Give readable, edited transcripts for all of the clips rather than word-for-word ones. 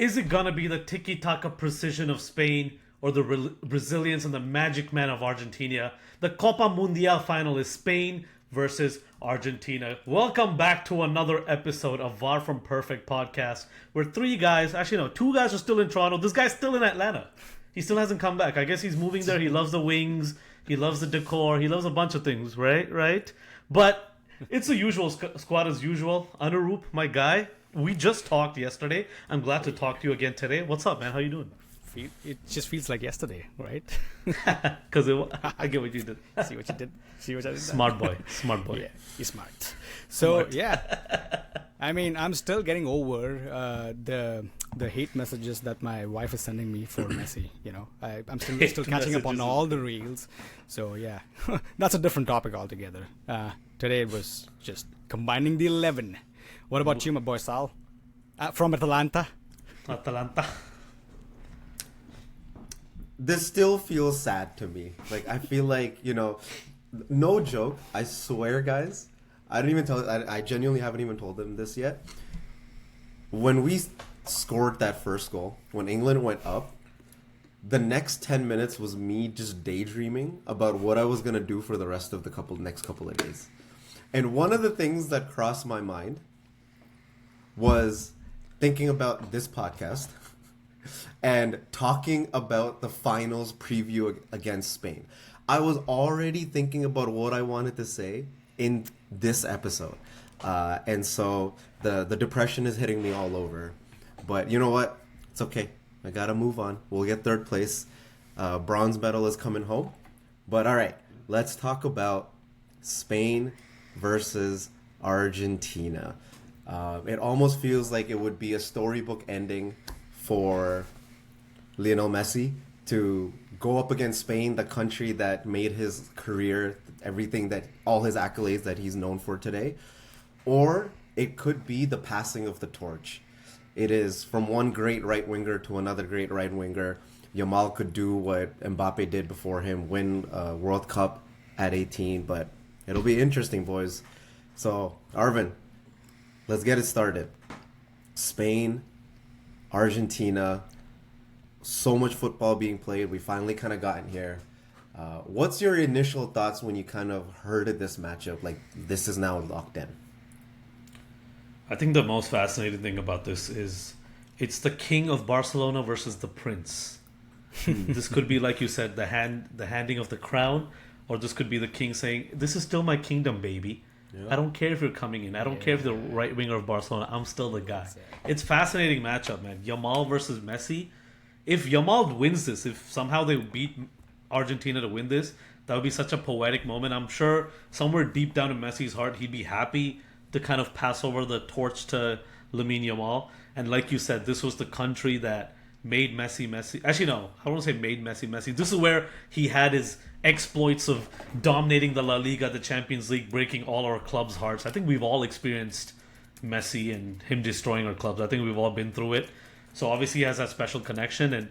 Is it gonna be the tiki-taka precision of Spain or the resilience and the magic man of Argentina? The Copa Mundial final is Spain versus Argentina. Welcome back to another episode of VAR from Perfect podcast, where three guys, actually no, two guys are still in Toronto. This guy's still in Atlanta. He still hasn't come back. I guess he's moving there. He loves the wings. He loves the decor. He loves a bunch of things, right? But it's the usual squad as usual. Anurup, my guy. We just talked yesterday. I'm glad to talk to you again today. What's up, man? How you doing? It just feels like yesterday, right? Because I get what you did. See what you did? See what I did? Smart boy. Yeah, he's smart. So, yeah. I mean, I'm still getting over the hate messages that my wife is sending me for Messi. You know, I'm still catching up on all the reels. So, yeah. That's a different topic altogether. Today it was just combining the 11. What about you, my boy Sal? From Atlanta? This still feels sad to me. Like, I feel like, no joke. I swear, guys. I genuinely haven't even told them this yet. When we scored that first goal, when England went up, the next 10 minutes was me just daydreaming about what I was going to do for the rest of the next couple of days. And one of the things that crossed my mind was thinking about this podcast and talking about the finals preview against Spain. I was already thinking about what I wanted to say in this episode. And so the depression is hitting me all over. But you know what? It's okay. I got to move on. We'll get third place. Bronze medal is coming home. But all right, let's talk about Spain versus Argentina. It almost feels like it would be a storybook ending for Lionel Messi to go up against Spain, the country that made his career, all his accolades that he's known for today. Or it could be the passing of the torch. It is from one great right winger to another great right winger. Yamal could do what Mbappe did before him, win a World Cup at 18, but it'll be interesting, boys. So, Arvin, let's get it started. Spain, Argentina, so much football being played. We finally kind of gotten here. What's your initial thoughts when you kind of heard of this matchup? Like, this is now locked in. I think the most fascinating thing about this is it's the king of Barcelona versus the prince. This could be, like you said, the handing of the crown, or this could be the king saying, "This is still my kingdom, baby. Yeah. I don't care if you're coming in. I don't care if you're the right winger of Barcelona. I'm still the guy." It's fascinating matchup, man. Yamal versus Messi. If Yamal wins this, if somehow they beat Argentina to win this, that would be such a poetic moment. I'm sure somewhere deep down in Messi's heart, he'd be happy to kind of pass over the torch to Lamine Yamal. And like you said, this was the country that made Messi. Actually, no, I don't want to say made Messi. This is where he had his exploits of dominating the La Liga, the Champions League, breaking all our clubs' hearts. I think we've all experienced Messi and him destroying our clubs. I think we've all been through it. So obviously he has that special connection. And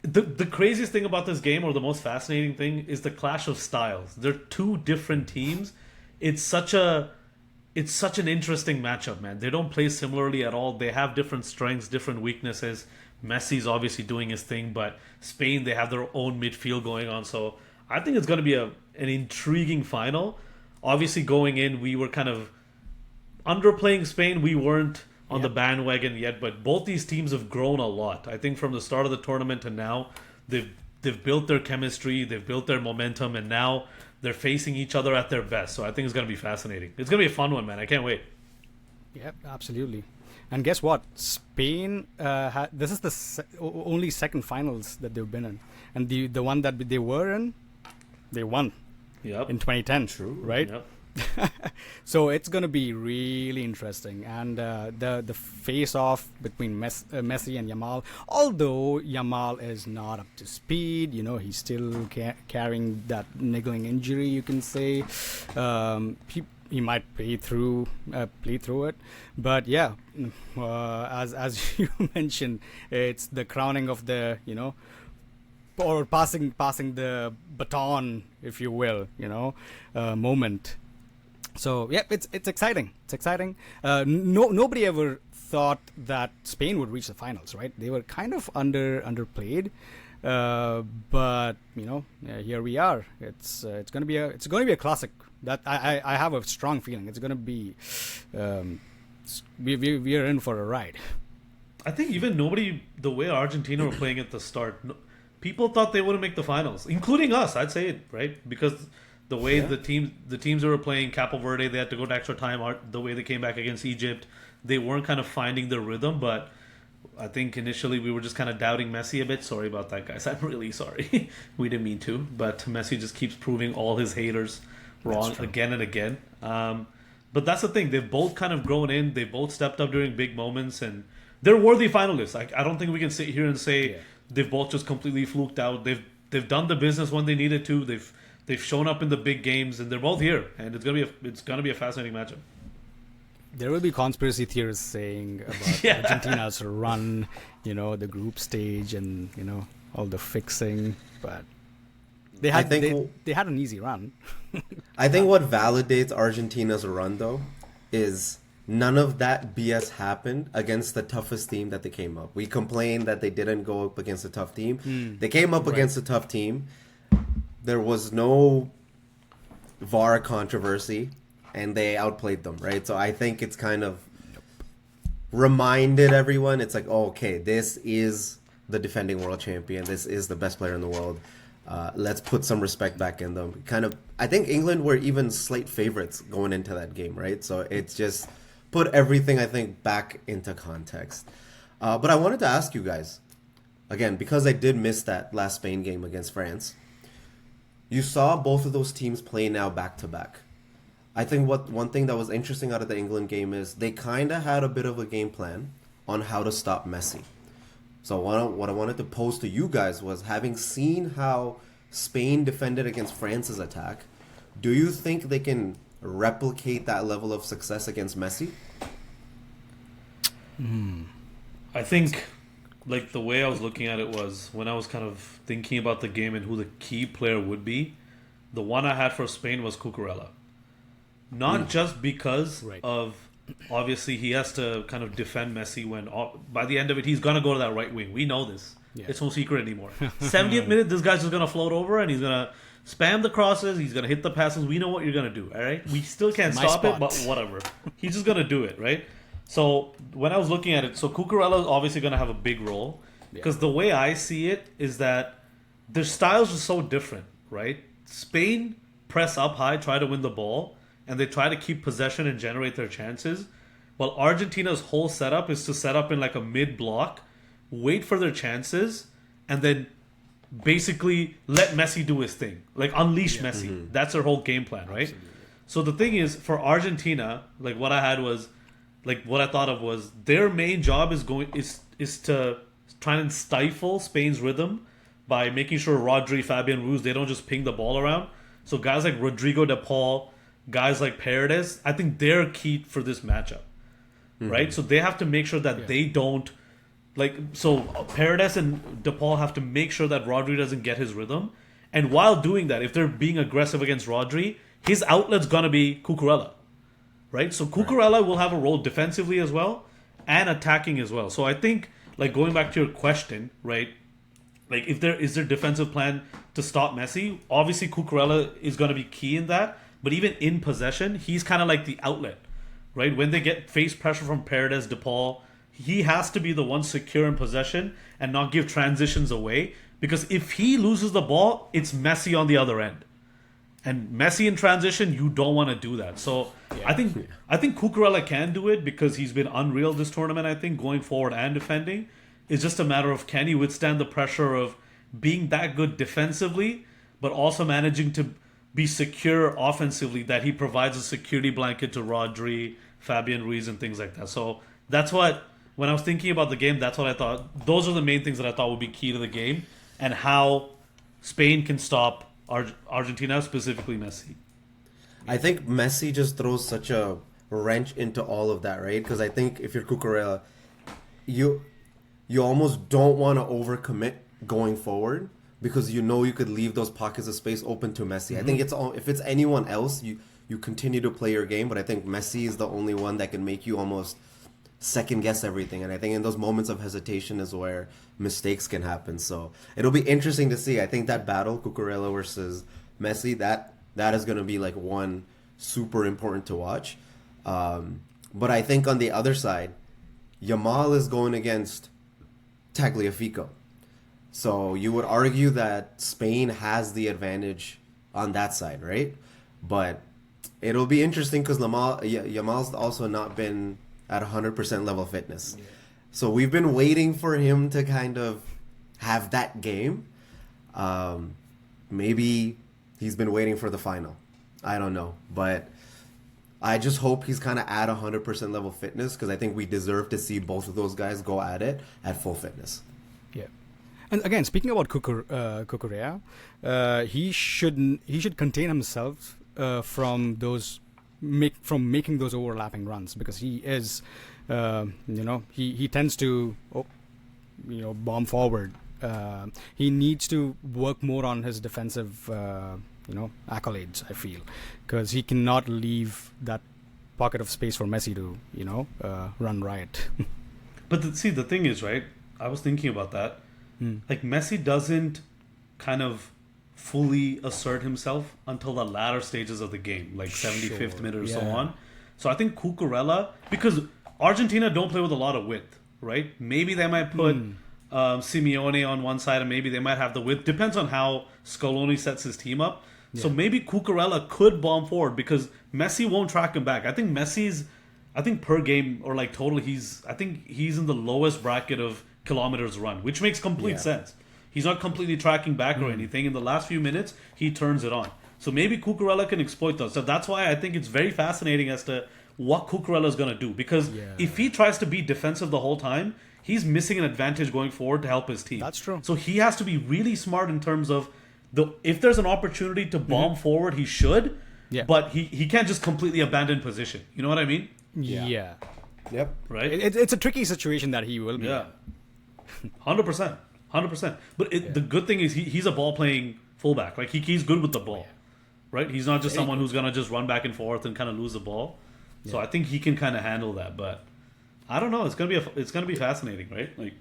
the craziest thing about this game, or the most fascinating thing, is the clash of styles. They're two different teams. It's such an interesting matchup, man. They don't play similarly at all. They have different strengths, different weaknesses. Messi's obviously doing his thing, but Spain, they have their own midfield going on. So I think it's going to be an intriguing final. Obviously, going in, we were kind of underplaying Spain. We weren't on the bandwagon yet, but both these teams have grown a lot. I think from the start of the tournament to now, they've built their chemistry, they've built their momentum, and now they're facing each other at their best. So I think it's going to be fascinating. It's going to be a fun one, man. I can't wait. Yep, absolutely. And guess what? Spain, this is the only second finals that they've been in. And the one that they were in, they won. Yep. In 2010. True. Right? Yep. So it's going to be really interesting. And the face-off between Messi and Yamal, although Yamal is not up to speed, he's still carrying that niggling injury, you can say. He might play through it, but yeah, as you mentioned, it's the crowning of the or passing the baton, if you will, moment. So yeah, it's exciting. Nobody ever thought that Spain would reach the finals, right? They were kind of underplayed, but here we are. It's going to be a classic. That I have a strong feeling it's going to be. We are in for a ride. I think even the way Argentina were playing at the start, people thought they wouldn't make the finals, including us. I'd say it, right? Because the way the teams that were playing Capo Verde, they had to go to extra time. The way they came back against Egypt, they weren't kind of finding their rhythm. But I think initially we were just kind of doubting Messi a bit. Sorry about that, guys. I'm really sorry. We didn't mean to. But Messi just keeps proving all his haters wrong again and again. But that's the thing. They've both kind of grown in. They both stepped up during big moments. And they're worthy finalists. I don't think we can sit here and say they've both just completely fluked out. They've done the business when they needed to. They've shown up in the big games, and they're both here. And it's gonna be a fascinating matchup. There will be conspiracy theorists saying about Argentina's run, the group stage, and all the fixing, but they had an easy run. I think what validates Argentina's run though is none of that BS happened against the toughest team that they came up. We complained that they didn't go up against a tough team. They came up against a tough team. There was no VAR controversy, and they outplayed them, right? So I think it's kind of reminded everyone, it's like, oh, okay, this is the defending world champion. This is the best player in the world. Let's put some respect back in them. I think England were even slight favorites going into that game, right? So it's just put everything, I think, back into context. But I wanted to ask you guys, again, because I did miss that last Spain game against France, you saw both of those teams play now back-to-back. I think one thing that was interesting out of the England game is they kind of had a bit of a game plan on how to stop Messi. So what I wanted to pose to you guys was, having seen how Spain defended against France's attack, do you think they can replicate that level of success against Messi? I think, the way I was looking at it was, when I was kind of thinking about the game and who the key player would be, the one I had for Spain was Cucurella. Not just because of, obviously, he has to kind of defend Messi when, by the end of it, he's going to go to that right wing. We know this. Yeah. It's no secret anymore. 70th minute, this guy's just going to float over and he's going to spam the crosses. He's going to hit the passes. We know what you're going to do, all right? We still can't stop it, but whatever. He's just going to do it, right? So when I was looking at it, so Cucurella is obviously going to have a big role, because the way I see it is that their styles are so different, right? Spain press up high, try to win the ball, and they try to keep possession and generate their chances, while Argentina's whole setup is to set up in a mid-block, wait for their chances, and then basically let Messi do his thing. Unleash Messi. Mm-hmm. That's their whole game plan, right? Absolutely. So the thing is, for Argentina, what I had was, what I thought of was, their main job is to try and stifle Spain's rhythm by making sure Rodri, Fabian Ruiz, they don't just ping the ball around. So guys like Rodrigo de Paul, guys like Paredes, I think they're key for this matchup, right? So they have to make sure that they don't, so Paredes and de Paul have to make sure that Rodri doesn't get his rhythm. And while doing that, if they're being aggressive against Rodri, his outlet's going to be Cucurella, right? So Cucurella will have a role defensively as well and attacking as well. So I think, going back to your question, right? If there is their defensive plan to stop Messi, obviously Cucurella is going to be key in that. But even in possession, he's kind of like the outlet, right? When they get face pressure from Paredes, De Paul, he has to be the one secure in possession and not give transitions away. Because if he loses the ball, it's Messi on the other end. And Messi in transition, you don't want to do that. So I think Cucurella can do it, because he's been unreal this tournament, I think, going forward and defending. It's just a matter of, can he withstand the pressure of being that good defensively, but also managing to be secure offensively, that he provides a security blanket to Rodri, Fabian Ruiz, and things like that. So that's what, when I was thinking about the game, that's what I thought. Those are the main things that I thought would be key to the game, and how Spain can stop Argentina, specifically Messi. I think Messi just throws such a wrench into all of that, right? Because I think if you're Cucurella, you almost don't want to overcommit going forward, because you could leave those pockets of space open to Messi. I think if it's anyone else, you continue to play your game, but I think Messi is the only one that can make you almost second guess everything. And I think in those moments of hesitation is where mistakes can happen. So it'll be interesting to see. I think that battle, Cucurella versus Messi, that is going to be like one super important to watch. But I think on the other side, Yamal is going against Tagliafico. So you would argue that Spain has the advantage on that side, right? But it'll be interesting because Yamal's also not been at 100% level fitness. Yeah. So we've been waiting for him to kind of have that game. Maybe he's been waiting for the final. I don't know. But I just hope he's kind of at 100% level fitness because I think we deserve to see both of those guys go at it at full fitness. Yeah. And again, speaking about Cucurella, he should contain himself from making those overlapping runs because he is, he tends to, bomb forward. He needs to work more on his defensive, accolades. I feel because he cannot leave that pocket of space for Messi to, run riot. But the thing is, right? I was thinking about that. Like Messi doesn't kind of fully assert himself until the latter stages of the game, like 75th minute or so on. So I think Cucurella, because Argentina don't play with a lot of width, right? Maybe they might put Simeone on one side and maybe they might have the width. Depends on how Scaloni sets his team up. Yeah. So maybe Cucurella could bomb forward because Messi won't track him back. I think per game or like total, he's in the lowest bracket of kilometers run, which makes complete sense. He's not completely tracking back or anything. In the last few minutes, he turns it on. So maybe Cucurella can exploit those. So that's why I think it's very fascinating as to what Cucurella is going to do. Because if he tries to be defensive the whole time, he's missing an advantage going forward to help his team. That's true. So he has to be really smart in terms of if there's an opportunity to bomb forward, he should. Yeah. But he can't just completely abandon position. You know what I mean? Yeah. Yep. Right? It's a tricky situation that he will be in. 100%. 100%. But the good thing is he's a ball-playing fullback. Like, he's good with the ball. Right? He's not just someone who's going to just run back and forth and kind of lose the ball. So I think he can kind of handle that. But I don't know. It's going to be fascinating, right? Like,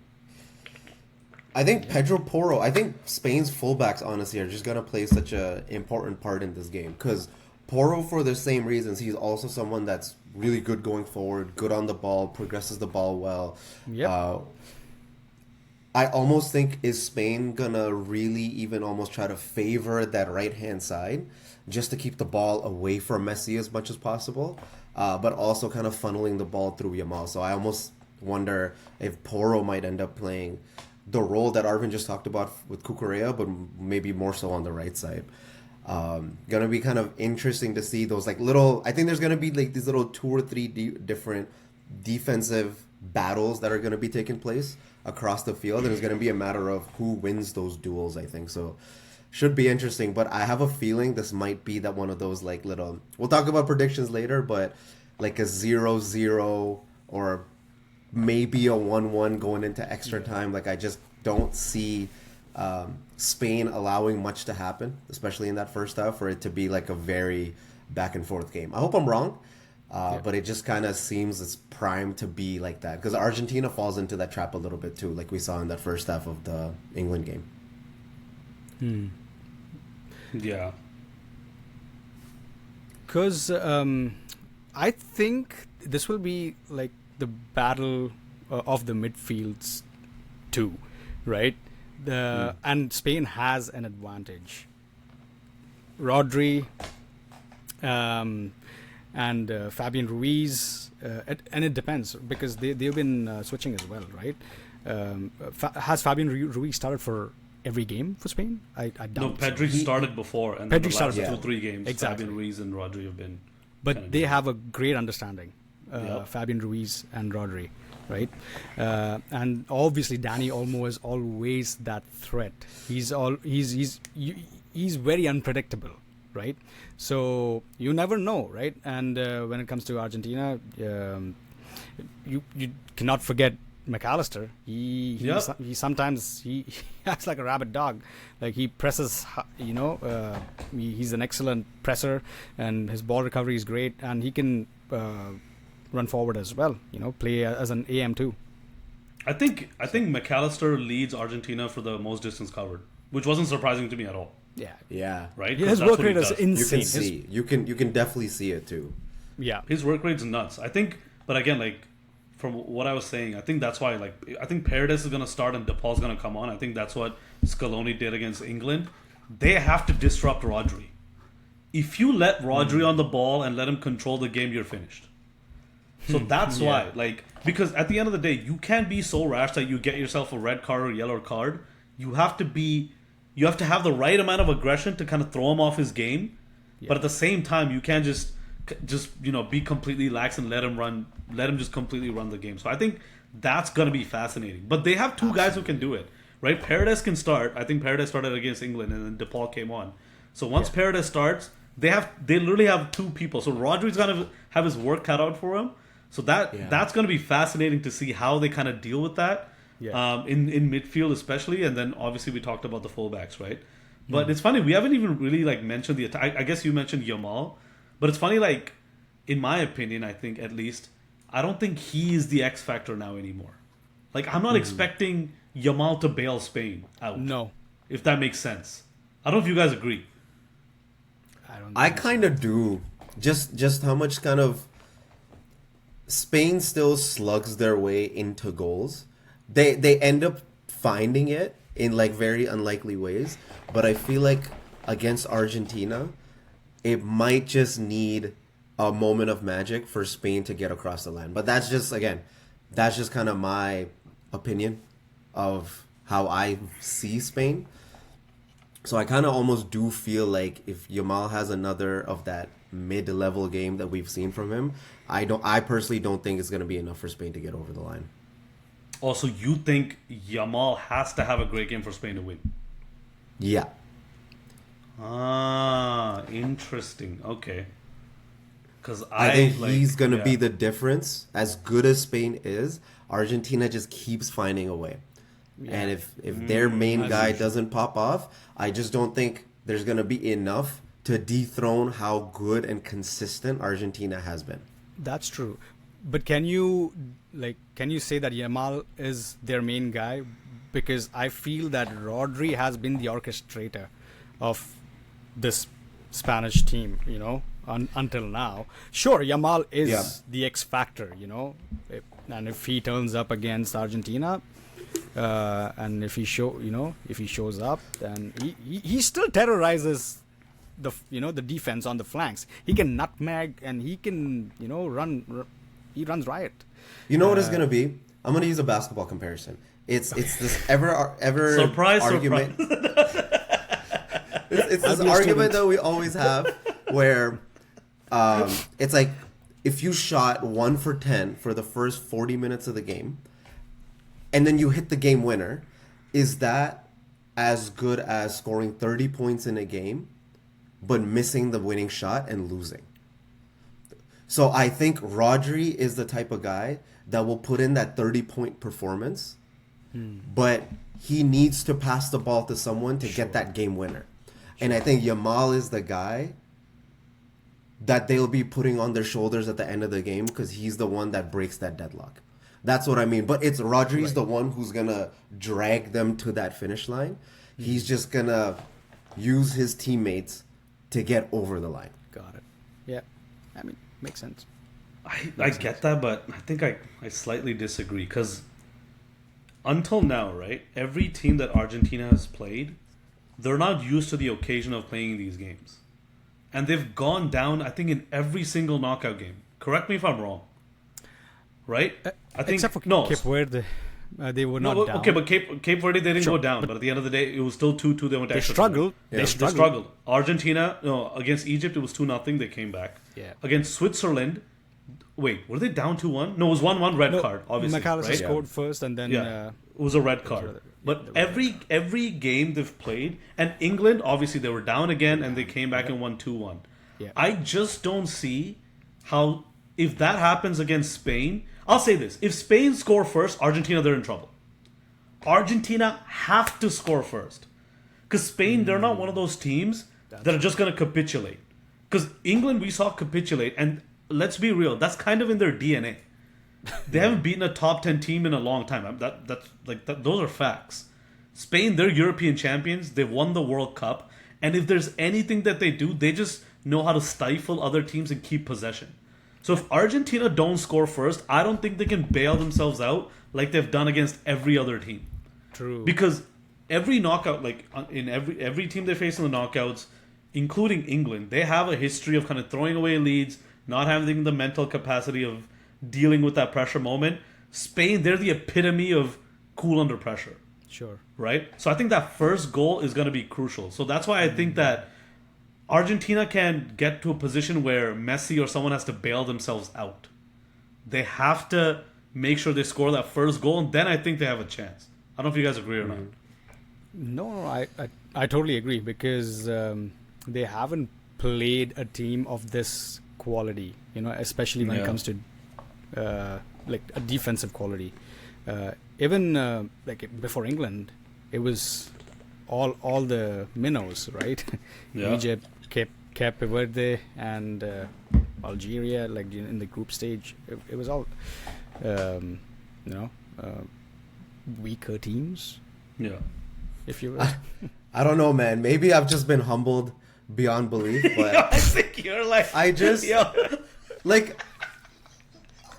I think Pedro Porro, I think Spain's fullbacks, honestly, are just going to play such an important part in this game. Because Porro, for the same reasons, he's also someone that's really good going forward, good on the ball, progresses the ball well. Yep. I almost think, is Spain going to really even almost try to favor that right-hand side just to keep the ball away from Messi as much as possible, but also kind of funneling the ball through Yamal. So I almost wonder if Porro might end up playing the role that Arvin just talked about with Cucurella, but maybe more so on the right side. Gonna be kind of interesting to see those like little. I think there's gonna be like these little 2 or 3 different defensive battles that are gonna be taking place across the field, and it's gonna be a matter of who wins those duels. I think so. Should be interesting, but I have a feeling this might be that one of those like little. We'll talk about predictions later, but like a 0-0 or maybe a 1-1 going into extra time. Like I just don't see Spain allowing much to happen, especially in that first half, for it to be like a very back and forth game. I hope I'm wrong, but it just kind of seems it's primed to be like that because Argentina falls into that trap a little bit too, like we saw in that first half of the England game. Yeah. Because I think this will be like the battle of the midfields too, right? And Spain has an advantage. Rodri and Fabian Ruiz, and it depends because they've been switching as well, right? Has Fabian Ruiz started for every game for Spain? I doubt. No, Pedri started before, and Pedri the last started 2-3 games, exactly. Fabian Ruiz and Rodri have been. But they have a great understanding, Fabian Ruiz and Rodri, right? And obviously, Dani Olmo is always that threat. He's very unpredictable, right? So you never know, right? And when it comes to Argentina, you cannot forget McAllister. He sometimes he acts like a rabid dog. Like he presses, he's an excellent presser, and his ball recovery is great, and he can run forward as well. Play as an AM too. I think McAllister leads Argentina for the most distance covered, which wasn't surprising to me at all. Yeah. Yeah. Right? His 'Cause that's work what he rate is does. insane. You can see. You can definitely see it too. Yeah. His work rate's nuts. I think, but again, like from what I was saying, I think that's why. Like, I think Paredes is going to start and DePaul's going to come on. I think that's what Scaloni did against England. They have to disrupt Rodri. If you let Rodri on the ball and let him control the game, you're finished. So that's why, like, because at the end of the day, you can't be so rash that you get yourself a red card or yellow card. You have to have the right amount of aggression to kind of throw him off his game, but at the same time, you can't just be completely lax and let him just completely run the game. So I think that's gonna be fascinating. But they have two guys who can do it, right? Paredes can start. I think Paredes started against England, and then DePaul came on. So once Paredes starts, they literally have two people. So Rodri's gonna have his work cut out for him. So that's going to be fascinating to see how they kind of deal with that in midfield especially. And then obviously we talked about the fullbacks, right? But it's funny, we haven't even really like mentioned the attack. I guess you mentioned Yamal. But it's funny, like, in my opinion, I think at least, I don't think he is the X factor now anymore. Like, I'm not expecting Yamal to bail Spain out. No. If that makes sense. I don't know if you guys agree. I kind of do. Just how much kind of Spain still slugs their way into goals. They end up finding it in like very unlikely ways, but I feel like against Argentina, it might just need a moment of magic for Spain to get across the line. But that's just kind of my opinion of how I see Spain. So I kind of almost do feel like if Yamal has another of that mid-level game that we've seen from him, I personally don't think it's going to be enough for Spain to get over the line. Also, you think Yamal has to have a great game for Spain to win? Yeah. Ah, interesting. Okay. Because I think he's going to be the difference. As good as Spain is, Argentina just keeps finding a way. Yeah. And if their main guy doesn't pop off, I just don't think there's going to be enough to dethrone how good and consistent Argentina has been. That's true. But can you say that Yamal is their main guy? Because I feel that Rodri has been the orchestrator of this Spanish team, until now. Sure, Yamal is the X factor, and if he turns up against Argentina, and if he shows up, then he still terrorizes the defense on the flanks. He can nutmeg and he can run. He runs riot. You know what it's gonna be? I'm gonna use a basketball comparison. It's this ever surprise argument. Surprise. it's this argument that we always have where it's like if you shot 1 for 10 for the first 40 minutes of the game, and then you hit the game winner, is that as good as scoring 30 points in a game, but missing the winning shot and losing? So I think Rodri is the type of guy that will put in that 30-point performance, but he needs to pass the ball to someone to get that game winner. And I think Yamal is the guy that they'll be putting on their shoulders at the end of the game because he's the one that breaks that deadlock. That's what I mean. But it's Rodri's the one who's going to drag them to that finish line. He's just going to use his teammates to get over the line. Got it. Yeah. I mean, makes sense. I get that, but I think I slightly disagree because until now, right, every team that Argentina has played, they're not used to the occasion of playing these games. And they've gone down, I think, in every single knockout game. Correct me if I'm wrong. Right? I think except for Cape Verde, they were not down. Okay, but Cape Verde, they didn't go down. But at the end of the day, it was still 2-2. They went to extra time. Struggled. Yeah. They They struggled. Argentina, against Egypt, it was 2-0. They came back. Yeah. Against Switzerland, wait, were they down 2-1? No, it was 1-1 red card, obviously. McAllister right? scored first, and then it was a red card. But every game they've played, and England, obviously, they were down again, and they came back and won 2-1. Yeah. I just don't see how, if that happens against Spain, I'll say this. If Spain score first, Argentina, they're in trouble. Argentina have to score first. Because Spain, they're not one of those teams that are just going to capitulate. Because England, we saw capitulate, and let's be real. That's kind of in their DNA. They haven't beaten a top 10 team in a long time. Those are facts. Spain, they're European champions. They've won the World Cup. And if there's anything that they do, they just know how to stifle other teams and keep possession. So if Argentina don't score first, I don't think they can bail themselves out like they've done against every other team. True. Because every knockout, like in every team they face in the knockouts, including England, they have a history of kind of throwing away leads, not having the mental capacity of dealing with that pressure moment. Spain, they're the epitome of cool under pressure. Sure. Right? So I think that first goal is going to be crucial. So that's why I think that Argentina can get to a position where Messi or someone has to bail themselves out. They have to make sure they score that first goal, and then I think they have a chance. I don't know if you guys agree or not. No, I totally agree, because they haven't played a team of this quality, especially when it comes to like a defensive quality. Even like before England, it was all the minnows, right? Yeah. Egypt, Cape Verde, and Algeria, like in the group stage, it was all weaker teams. Yeah. If you will. I don't know, man. Maybe I've just been humbled beyond belief, but I think you're like... I just... Like,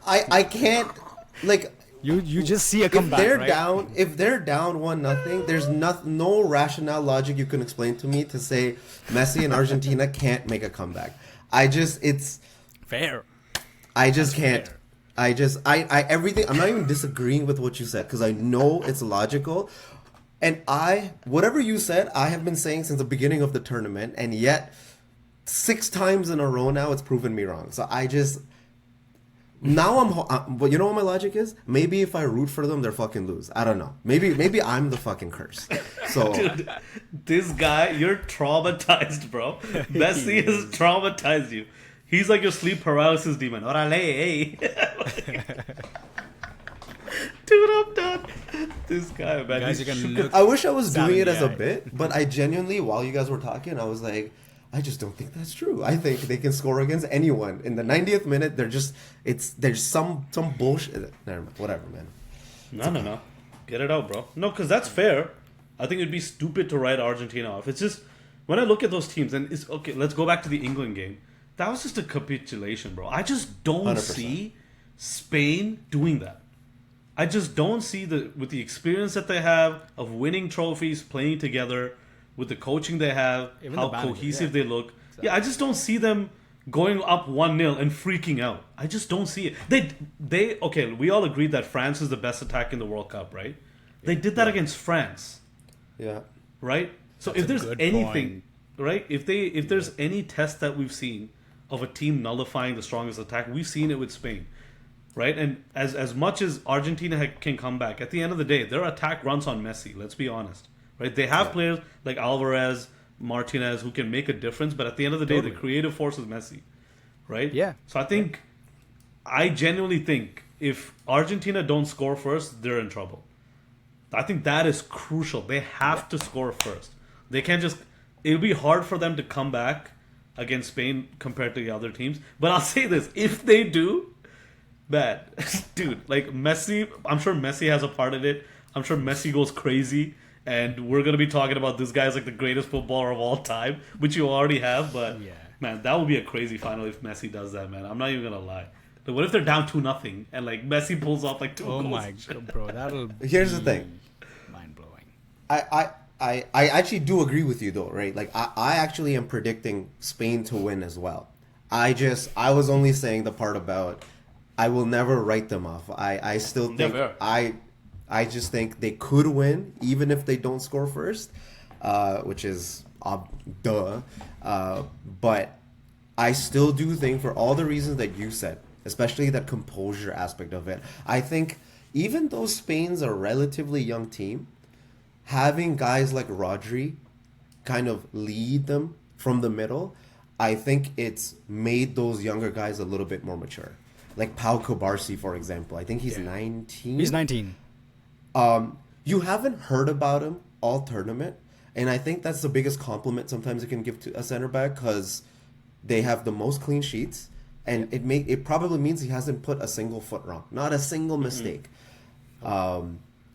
I can't... Like... You just see a If comeback, they're right? down 1-0, there's no rational logic you can explain to me to say Messi and Argentina can't make a comeback. It's fair. I just can't. Fair. Everything. I'm not even disagreeing with what you said, because I know it's logical, and whatever you said, I have been saying since the beginning of the tournament, and yet 6 times in a row now it's proven me wrong. So I just. Now but you know what my logic is? Maybe if I root for them, they're fucking lose. I don't know. Maybe I'm the fucking curse. So Dude, this guy, you're traumatized, bro. Messi has traumatized you. He's like your sleep paralysis demon. Orale, hey. Dude, I'm done. This guy, man. Guys, you can look. I wish I was Sam doing in it the as a eye. bit, but I genuinely, while you guys were talking, I was like, I just don't think that's true. I think they can score against anyone. In the 90th minute, there's some bullshit. Never mind. Whatever, man. No. Get it out, bro. No, because that's fair. I think it'd be stupid to write Argentina off. It's just, when I look at those teams, and it's, okay, let's go back to the England game. That was just a capitulation, bro. I just don't 100%. see Spain doing that. I just don't see with the experience that they have of winning trophies, playing together, with the coaching they have, Even how the manager, cohesive yeah. they look. Yeah, I just don't see them going up 1-0 and freaking out. I just don't see it. They okay, we all agreed that France is the best attack in the World Cup, right? They did that against France, Yeah. right? So That's if a there's good anything, point. right? If there's any test that we've seen of a team nullifying the strongest attack, we've seen it with Spain. Right? And as much as Argentina can come back, at the end of the day, their attack runs on Messi, let's be honest. Right? They have players like Alvarez, Martinez who can make a difference, but at the end of the day, Totally. the creative force is Messi. Right? Yeah. So I genuinely think if Argentina don't score first, they're in trouble. I think that is crucial. They have to score first. They can't just... It'll be hard for them to come back against Spain compared to the other teams. But I'll say this. If they do, man, dude, like Messi... I'm sure Messi has a part in it. I'm sure Messi goes crazy. And we're going to be talking about this guy's like the greatest footballer of all time, which you already have. But, man, that would be a crazy final if Messi does that, man. I'm not even going to lie. Like, what if they're down 2-0 and like Messi pulls off like 2 goals? Oh my god, bro, that'll. Here's the thing. Mind blowing. I actually do agree with you though, right? Like I actually am predicting Spain to win as well. I was only saying the part about I will never write them off. I still think Never. I just think they could win even if they don't score first, which is duh. But I still do think, for all the reasons that you said, especially that composure aspect of it, I think even though Spain's a relatively young team, having guys like Rodri kind of lead them from the middle, I think it's made those younger guys a little bit more mature. Like Pau Kubarsi, for example. I think he's 19. He's 19. You haven't heard about him all tournament, and I think that's the biggest compliment sometimes you can give to a center back, because they have the most clean sheets, and it probably means he hasn't put a single foot wrong, not a single mistake.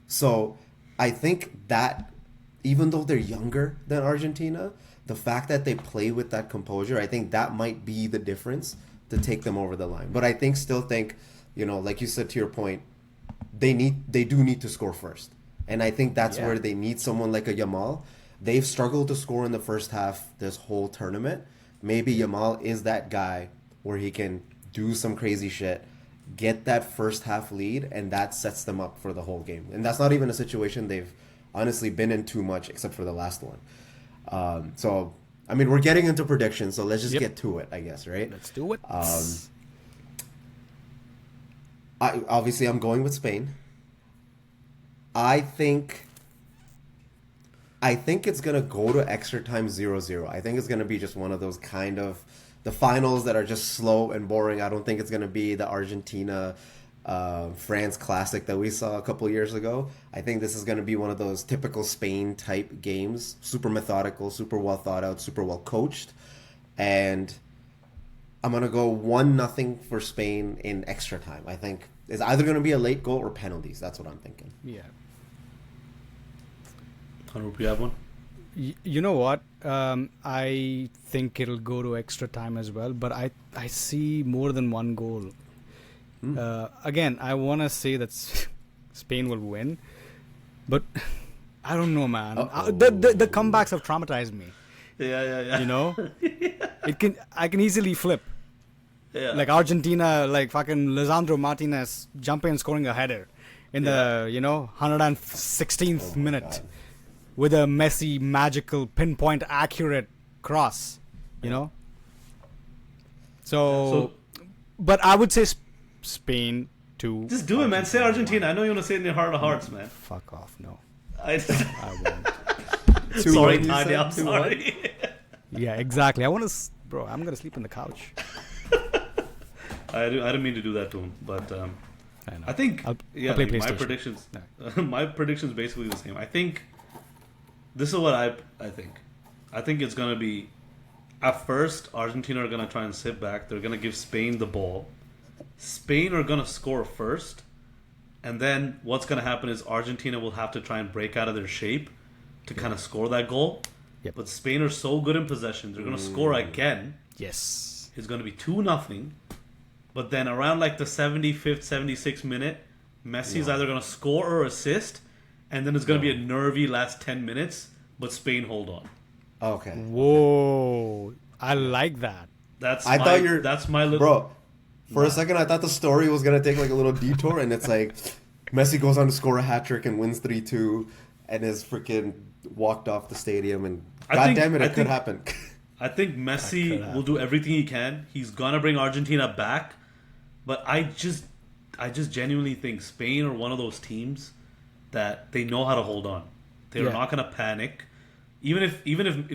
So I think that even though they're younger than Argentina, the fact that they play with that composure, I think that might be the difference to take them over the line. But I still think, like you said, to your point, they do need to score first. And I think that's where they need someone like a Yamal. They've struggled to score in the first half this whole tournament. Maybe Yamal is that guy where he can do some crazy shit, get that first half lead, and that sets them up for the whole game. And that's not even a situation they've honestly been in too much, except for the last one. So, I mean, we're getting into predictions, so let's just get to it, I guess, right? Let's do it. I'm going with Spain. I think it's going to go to extra time 0-0. I think it's going to be just one of those kind of the finals that are just slow and boring. I don't think it's going to be the Argentina France classic that we saw a couple years ago. I think this is going to be one of those typical Spain type games, super methodical, super well thought out, super well coached. And I'm going to go 1-0 for Spain in extra time. I think it's either going to be a late goal or penalties. That's what I'm thinking. Yeah. Anup, you have one? You know what? I think it'll go to extra time as well, but I see more than one goal. Again, I want to say that Spain will win, but I don't know, man. The comebacks have traumatized me. Yeah. You know, I can easily flip. Yeah. Like Argentina, like fucking Lisandro Martinez jumping and scoring a header in the 116th minute. God. With a Messi magical pinpoint accurate cross, So, but I would say Spain to. Just do it, man. Say Argentina. I know you want to say it in your heart of hearts, man. Fuck off, no. I won't. Sorry, Tanya. I'm sorry. Yeah, exactly. I'm gonna sleep on the couch. I didn't mean to do that to him, but I think I'll play PlayStation. my predictions. My predictions basically the same. I think. This is what I think. I think it's going to be, at first, Argentina are going to try and sit back. They're going to give Spain the ball. Spain are going to score first. And then what's going to happen is Argentina will have to try and break out of their shape to kind of score that goal. Yep. But Spain are so good in possession. They're going to score again. Yes. It's going to be 2-0. But then around like the 75th, 76th minute, Messi's either going to score or assist. And then it's going to be a nervy last 10 minutes, but Spain hold on. Okay. Whoa. I like that. That's my little... Bro, for a second I thought the story was going to take like a little detour, and it's like Messi goes on to score a hat-trick and wins 3-2 and is freaking walked off the stadium, and God damn it, it could happen. I think Messi will do everything he can. He's going to bring Argentina back, but I just genuinely think Spain are one of those teams that they know how to hold on. They're not going to panic. Even if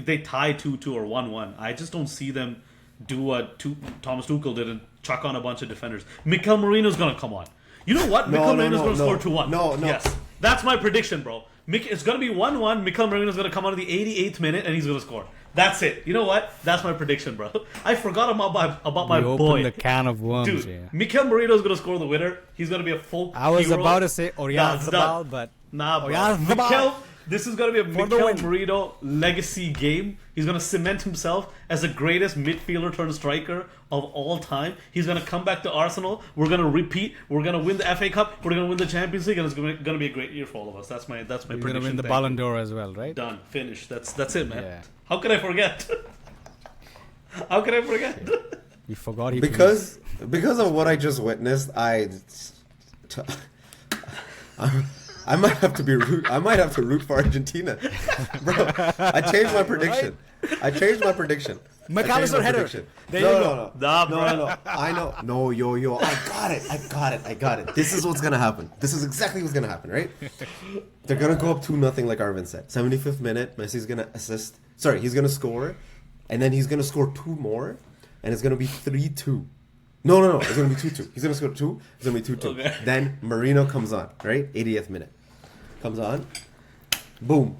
they tie 2-2 or 1-1, I just don't see them do what Thomas Tuchel did and chuck on a bunch of defenders. Mikel Merino's going to come on. You know what? Mikel Merino's going to score 2-1. No. Yes. That's my prediction, bro. It's going to be 1-1. Mikel Merino's going to come on in the 88th minute and he's going to score. That's it. You know what? That's my prediction, bro. I forgot about my boy. Opened the can of worms. Dude, yeah. Mikel Merino's going to score the winner. He's going to be a full I was hero. about to say Oyarzabal, but... Nah, bro. This is going to be a Mikel Merino legacy game. He's going to cement himself as the greatest midfielder turned striker of all time. He's going to come back to Arsenal. We're going to repeat. We're going to win the FA Cup. We're going to win the Champions League, and it's going to be a great year for all of us. That's my prediction. We're going to win the Ballon d'Or as well, right? Done. Finished. That's it, man. Yeah. How could I forget? How could I forget? Yeah. You forgot because of what I just witnessed. I might have to root for Argentina, bro. I changed my prediction. McAllister header. No. I know. No, yo. I got it. This is what's gonna happen. This is exactly what's gonna happen, right? They're gonna go up 2-0, like Arvin said. 75th minute, Messi's gonna assist. Sorry, he's gonna score, and then he's gonna score 2 more, and it's gonna be 3-2. No. It's gonna be 2-2. He's gonna score 2. It's gonna be 2-2. Okay. Then Marino comes on, right? 80th minute. Comes on. Boom.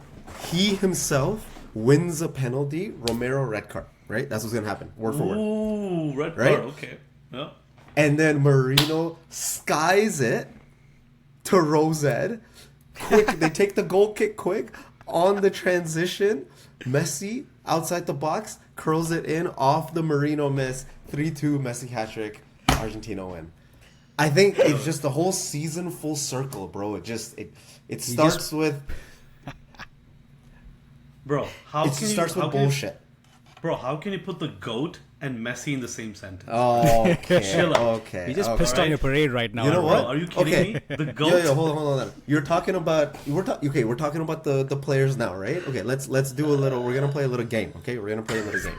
He himself wins a penalty. Romero red card, right? That's what's gonna happen. Word for word. Ooh, red right? card. Okay. Yeah. And then Marino skies it to Rosed. Quick, they take the goal kick quick on the transition. Messi outside the box curls it in off the Marino miss. 3-2 Messi hat trick. Argentina win. I think it's just the whole season full circle, bro. It starts with Bro, how it can starts you, with bullshit. Bro, how can you put the GOAT and Messi in the same sentence? Oh, okay. Chill out. Okay. He just okay. pissed on your parade right now. You know Bro, what? are you kidding Okay. me? The GOAT. Yeah, hold on. You're talking about we're talking about the players now, right? Okay, let's do a little. We're gonna play a little game. Okay, we're gonna play a little game.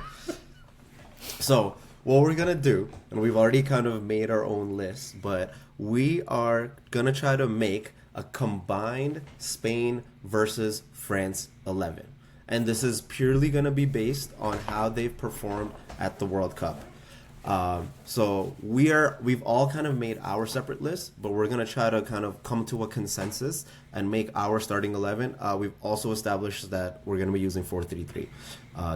So what we're gonna do, and we've already kind of made our own list, but we are gonna try to make a combined Spain versus France 11, and this is purely gonna be based on how they've performed at the World Cup. So we've all kind of made our separate lists, but we're gonna try to kind of come to a consensus and make our starting 11. We've also established that we're gonna be using 4-3-3.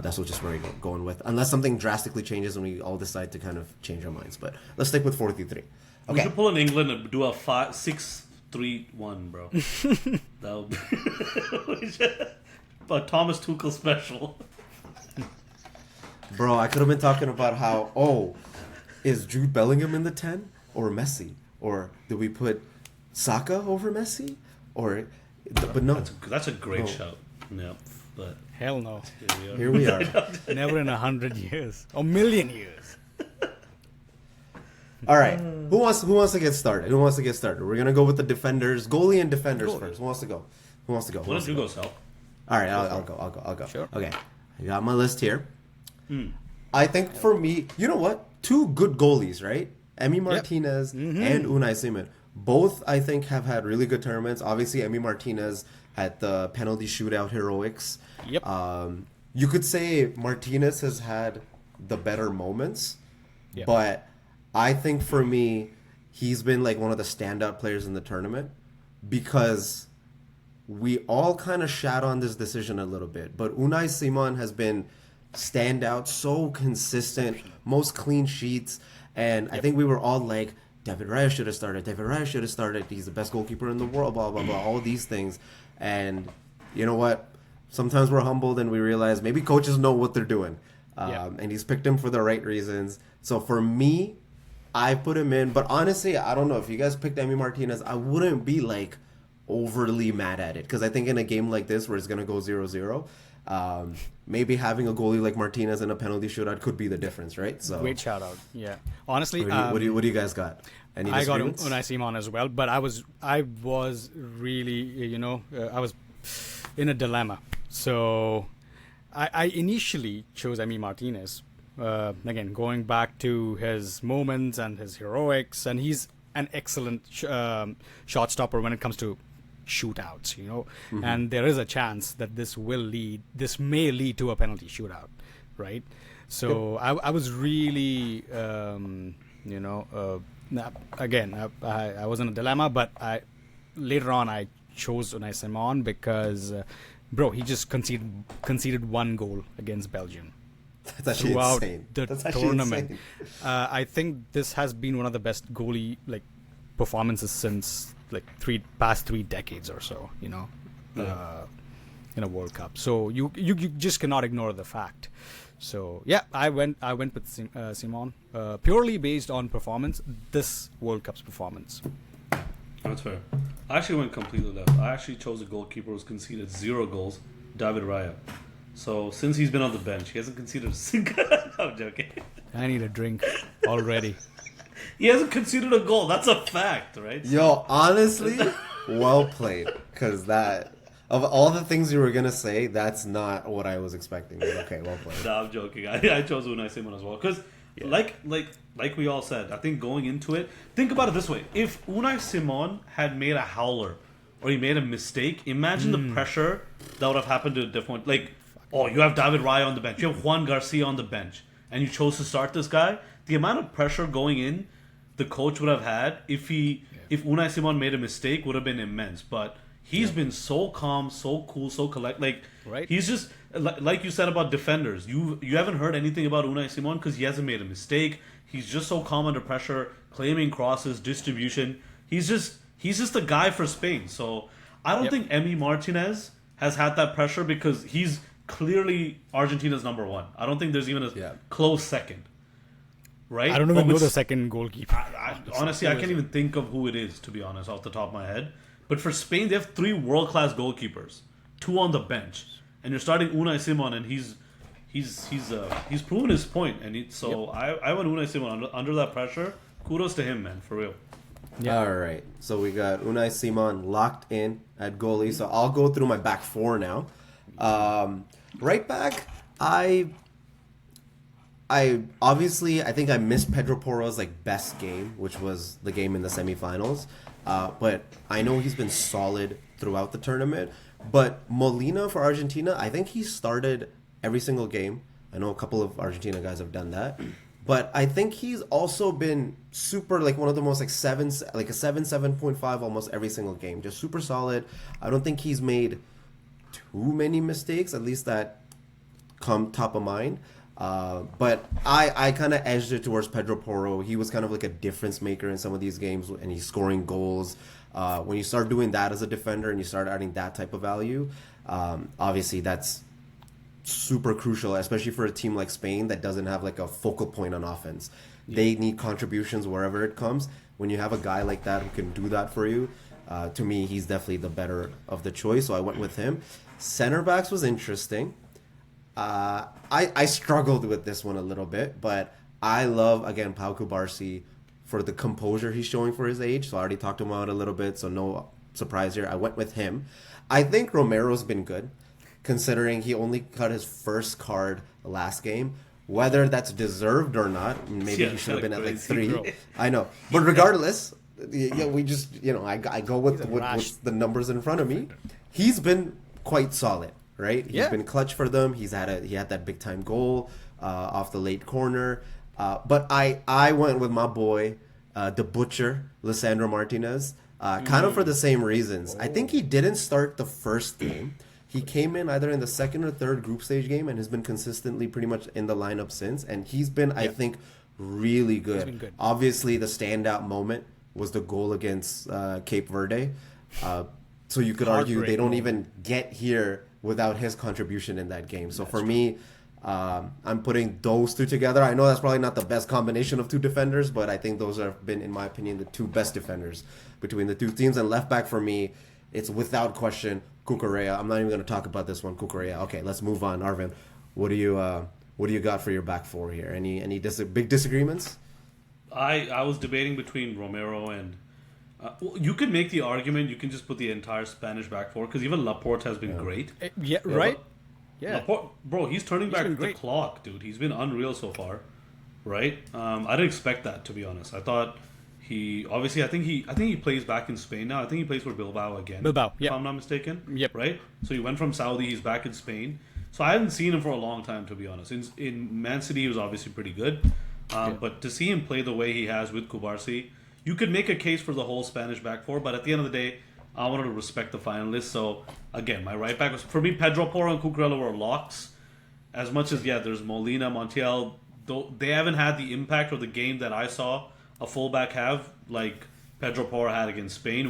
That's what just we're going with, unless something drastically changes and we all decide to kind of change our minds. But let's stick with 4-3-3. We Okay. should pull in England and do a 6-3-1, bro. That would be a Thomas Tuchel special. Bro, I could have been talking about how, is Jude Bellingham in the 10 or Messi? Or do we put Saka over Messi? But no. That's a great shout. Yeah, but Hell no. Here we are. Never in 100 years. Or million years. All right. Who wants to get started? We're going to go with the defenders, goalie and defenders first. Who wants to go? Why don't you go, Sal? All right, I'll go. Sure. Okay. I got my list here. I think for me, you know what? Two good goalies, right? Emi Martinez and Unai Simon. Both, I think, have had really good tournaments. Obviously, Emi Martinez had the penalty shootout heroics. Yep. You could say Martinez has had the better moments, but I think for me, he's been like one of the standout players in the tournament because we all kind of shat on this decision a little bit. But Unai Simon has been standout, so consistent, most clean sheets, and I think we were all like, David Raya should have started. He's the best goalkeeper in the world, blah, blah, blah, all these things. And you know what? Sometimes we're humbled and we realize maybe coaches know what they're doing. And he's picked him for the right reasons. So for me, I put him in. But honestly, I don't know. If you guys picked Emi Martinez, I wouldn't be like overly mad at it. Because I think in a game like this where it's going to go 0-0, maybe having a goalie like Martinez in a penalty shootout could be the difference, right? So Great shout out. Yeah. Honestly, what do you guys got? Any I got disagreements? Unai Simon as well, but I was really, I was in a dilemma. So I initially chose Emi Martinez. Again, going back to his moments and his heroics, and he's an excellent shot stopper when it comes to shootouts, and there is a chance that this may lead to a penalty shootout, right? So I was really, again, I was in a dilemma, but later on I chose Unai Simon because, bro, he just conceded one goal against Belgium. That's actually throughout insane. the That's actually tournament. insane. I think this has been one of the best goalie performances since past 3 decades or so. In a World Cup. So you just cannot ignore the fact. So yeah, I went with Simon purely based on performance. This World Cup's performance. That's fair. I actually went completely left. I actually chose a goalkeeper who's conceded 0 goals, David Raya. So since he's been on the bench, he hasn't conceded a single. I'm joking. I need a drink already. He hasn't conceded a goal. That's a fact, right? Yo, honestly, well played. Because that, of all the things you were going to say, that's not what I was expecting. But okay, well played. No, I'm joking. I chose Unai Simon as well. Because, like we all said, I think going into it, think about it this way. If Unai Simon had made a howler or he made a mistake, imagine the pressure that would have happened to a different... you have David Raya on the bench. You have Juan Garcia on the bench. And you chose to start this guy. The amount of pressure going in, the coach would have had if Unai Simon made a mistake would have been immense. But he's been so calm, so cool, so right. He's just like you said about defenders. You haven't heard anything about Unai Simon because he hasn't made a mistake. He's just so calm under pressure, claiming crosses, distribution. He's just a guy for Spain. So I don't think Emi Martinez has had that pressure because he's clearly Argentina's number one. I don't think there's even a close second. Right? I don't even know the second goalkeeper. Honestly, I can't even think of who it is, to be honest, off the top of my head. But for Spain, they have 3 world-class goalkeepers, 2 on the bench, and you're starting Unai Simon, and he's proven his point. And I went Unai Simon under that pressure. Kudos to him, man, for real. Yeah. All right, so we got Unai Simon locked in at goalie. So I'll go through my back 4 now. Right back, I obviously I think I missed Pedro Porro's like best game, which was the game in the semifinals. But I know he's been solid throughout the tournament. But Molina for Argentina, I think he started every single game. I know a couple of Argentina guys have done that. But I think he's also been super, like one of the most like 7.5 almost every single game. Just super solid. I don't think he's made too many mistakes, at least that come top of mind. But I kind of edged it towards Pedro Porro. He was kind of like a difference maker in some of these games, and he's scoring goals. When you start doing that as a defender and you start adding that type of value, obviously that's super crucial, especially for a team like Spain that doesn't have like a focal point on offense. They need contributions wherever it comes. When you have a guy like that who can do that for you, to me, he's definitely the better of the choice. So I went with him. Center backs was interesting. I struggled with this one a little bit, but I love, again, Pau Cubarsí for the composure he's showing for his age. So I already talked him out a little bit, so no surprise here. I went with him. I think Romero's been good, considering he only got his first card last game. Whether that's deserved or not, maybe he should have been at like 3. I know. But regardless, we just, I go with the numbers in front of me. He's been quite solid. Right, he's been clutch for them. He had that big time goal off the late corner. But I went with my boy, the butcher, Lisandro Martinez, kind of for the same reasons. I think he didn't start the first game. He came in either in the second or third group stage game and has been consistently pretty much in the lineup since. And he's been, I think, really good. Been good. Obviously, the standout moment was the goal against Cape Verde. So you could argue they don't even get here without his contribution in that game. So for me, I'm putting those 2 together. I know that's probably not the best combination of 2 defenders, but I think those have been, in my opinion, the 2 best defenders between the 2 teams. And left back for me, it's without question Cucurella. I'm not even going to talk about this one, Cucurella. Okay, let's move on. Arvin, what do you got for your back 4 here? Any big disagreements? I was debating between Romero and. You could make the argument. You can just put the entire Spanish back 4 because even Laporte has been great. Right. Yeah, Laporte, bro, he's turning back the clock, dude. He's been unreal so far, right? I didn't expect that, to be honest. I thought I think he plays back in Spain now. I think he plays for Bilbao again. If I'm not mistaken. Yep. Right. So he went from Saudi. He's back in Spain. So I haven't seen him for a long time, to be honest. In Man City, he was obviously pretty good, but to see him play the way he has with Cubarsí. You could make a case for the whole Spanish back 4, but at the end of the day, I wanted to respect the finalists. So, again, my right back was... For me, Pedro Porro and Cucurella were locks. As much as, there's Molina, Montiel. They haven't had the impact or the game that I saw a fullback have, like Pedro Porro had against Spain,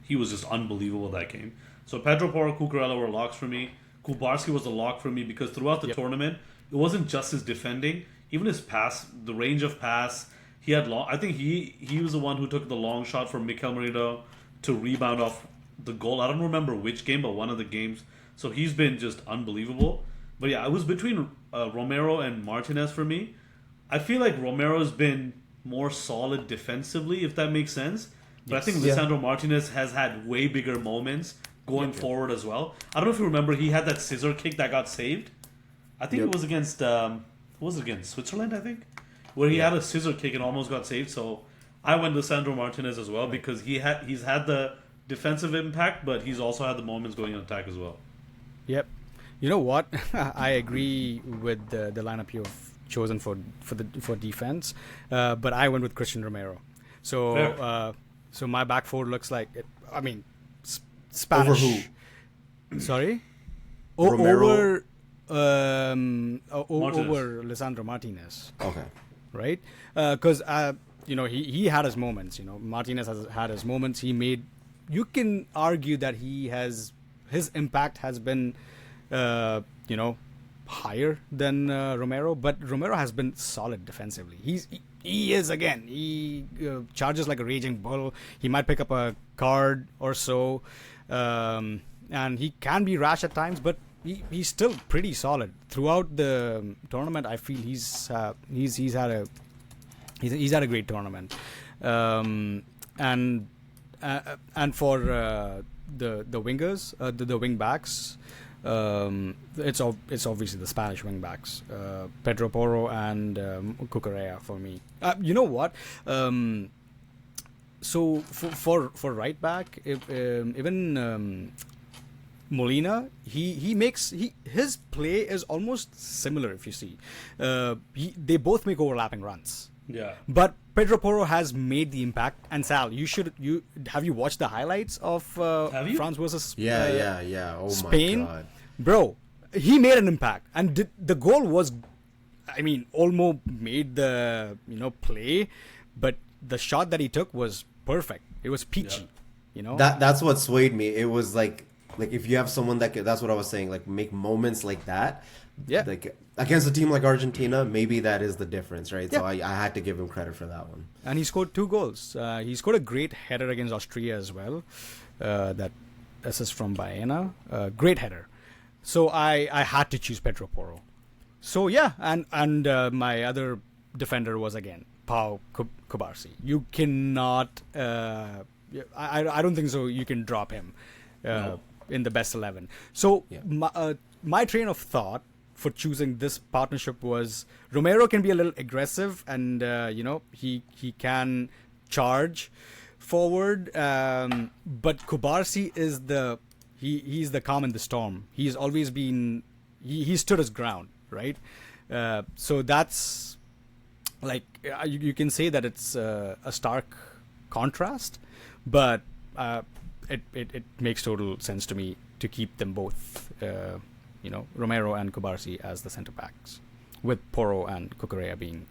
he was just unbelievable that game. So, Pedro Porro and Cucurella were locks for me. Cubarsí was a lock for me because throughout the tournament, it wasn't just his defending. Even his pass, the range of pass... He had long. I think he was the one who took the long shot from Mikel Merino to rebound off the goal. I don't remember which game, but one of the games. So he's been just unbelievable. But yeah, it was between Romero and Martinez for me. I feel like Romero's been more solid defensively, if that makes sense. But I think Lisandro Martinez has had way bigger moments going forward as well. I don't know if you remember, he had that scissor kick that got saved. I think it was against Switzerland, I think. Where he had a scissor kick and almost got saved. So I went Lisandro Martinez as well because he's had the defensive impact, but he's also had the moments going in attack as well. Yep. You know what? I agree with the lineup you've chosen for defense, but I went with Christian Romero. So so my back 4 looks like Spanish. Over who? Sorry. Romero. Over Lisandro Martinez. Okay. right? Because he had his moments. Martinez has had his moments. You can argue that his impact has been, higher than Romero, but Romero has been solid defensively. He is again. He charges like a raging bull. He might pick up a card or so, and he can be rash at times, but he's still pretty solid throughout the tournament. I feel he's had a great tournament, and for the wingers, the wing backs. It's obviously the Spanish wing backs, Pedro Porro and Cucurella for me. You know what? So for right back, even Molina, his play is almost similar. If you see, they both make overlapping runs. Yeah. But Pedro Porro has made the impact. And Sal, have you watched the highlights of France versus Yeah. Oh Spain? my God. Bro, he made an impact, and the goal was, Olmo made the play, but the shot that he took was perfect. It was peachy, That's what swayed me. It was like if you have someone that's what I was saying, like make moments like that. Yeah. Like against a team like Argentina, maybe that is the difference, right? Yeah. So I had to give him credit for that one. And he scored 2 goals. He scored a great header against Austria as well. That assist from Baena, great header. So I had to choose Pedro Porro. So yeah, and my other defender was again Pau Kubarsi. You cannot. I don't think so. You can drop him in the best 11. So my train of thought for choosing this partnership was Romero can be a little aggressive, and he can charge forward, but Kubarsi is he's the calm in the storm. He's always been he stood his ground, right? So that's like you can say that it's a stark contrast, but it makes total sense to me to keep them both, Romero and Kubarsi as the center backs, with Porro and Cucurella being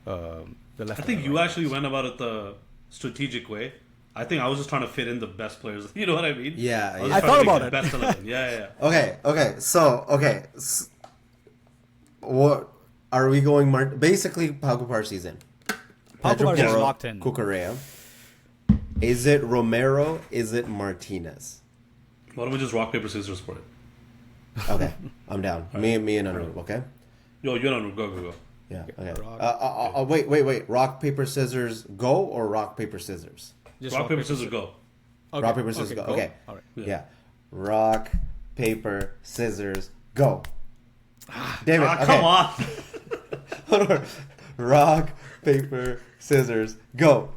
the left. I think you actually went about it the strategic way. I think I was just trying to fit in the best players. You know what I mean? Yeah. I thought about it. Best 11. Yeah. Okay. So, what are we going? Basically, Pau Kubarsi's in. Pau Kubarsi is locked in. Cucurella. Is it Romero? Is it Martinez? Why don't we just rock, paper, scissors for it? Okay, I'm down. Me and Anup, okay? Yo, you're on. Go. Yeah, Yeah, okay. Wait. Rock, paper, scissors, go, or rock, paper, scissors? Just Rock, paper, scissors, go. Okay. Rock, paper, scissors, go. Okay. All right. Yeah. Rock, paper, scissors, go. Damn it. Okay. Come on. Hold on. Rock, paper, scissors, go.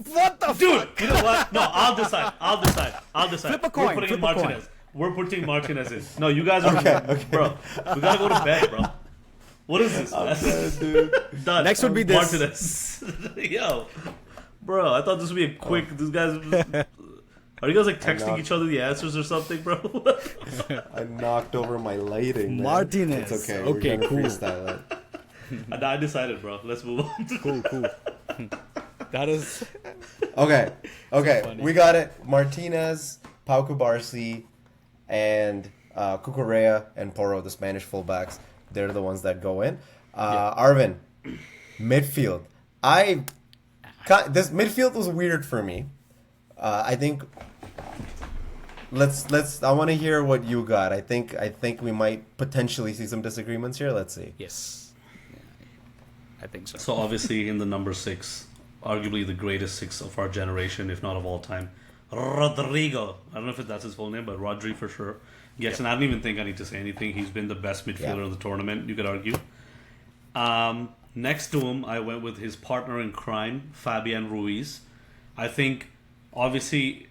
What the Dude, you know what? No, I'll decide. Flip a coin, We're putting flip in a coin. Martinez. We're putting Martinez in. No, you guys are... Okay. Bro, we gotta go to bed, bro. What is this? I'm dead, dude. Done. Next would be this. Martinez. Yo. Bro, I thought this would be a quick... These guys... Are you guys like texting each other the answers or something, bro? I knocked over my lighting, man. Martinez. It's okay. Okay, We're gonna cool. freestyle it. I decided, bro. Let's move on. Cool. That is Okay. funny. We got it. Martinez, Pau Kubarsi, and Cucurella and Porro, the Spanish fullbacks. They're the ones that go in. Arvin, midfield. This midfield was weird for me. I think. I want to hear what you got. I think we might potentially see some disagreements here. Let's see. yes. Yeah, I think so. So obviously in the number 6, arguably the greatest 6 of our generation, if not of all time, Rodrigo. I don't know if that's his full name, but Rodri for sure. Yes, and I don't even think I need to say anything. He's been the best midfielder of the tournament, you could argue. Next to him, I went with his partner in crime, Fabian Ruiz. I think, obviously,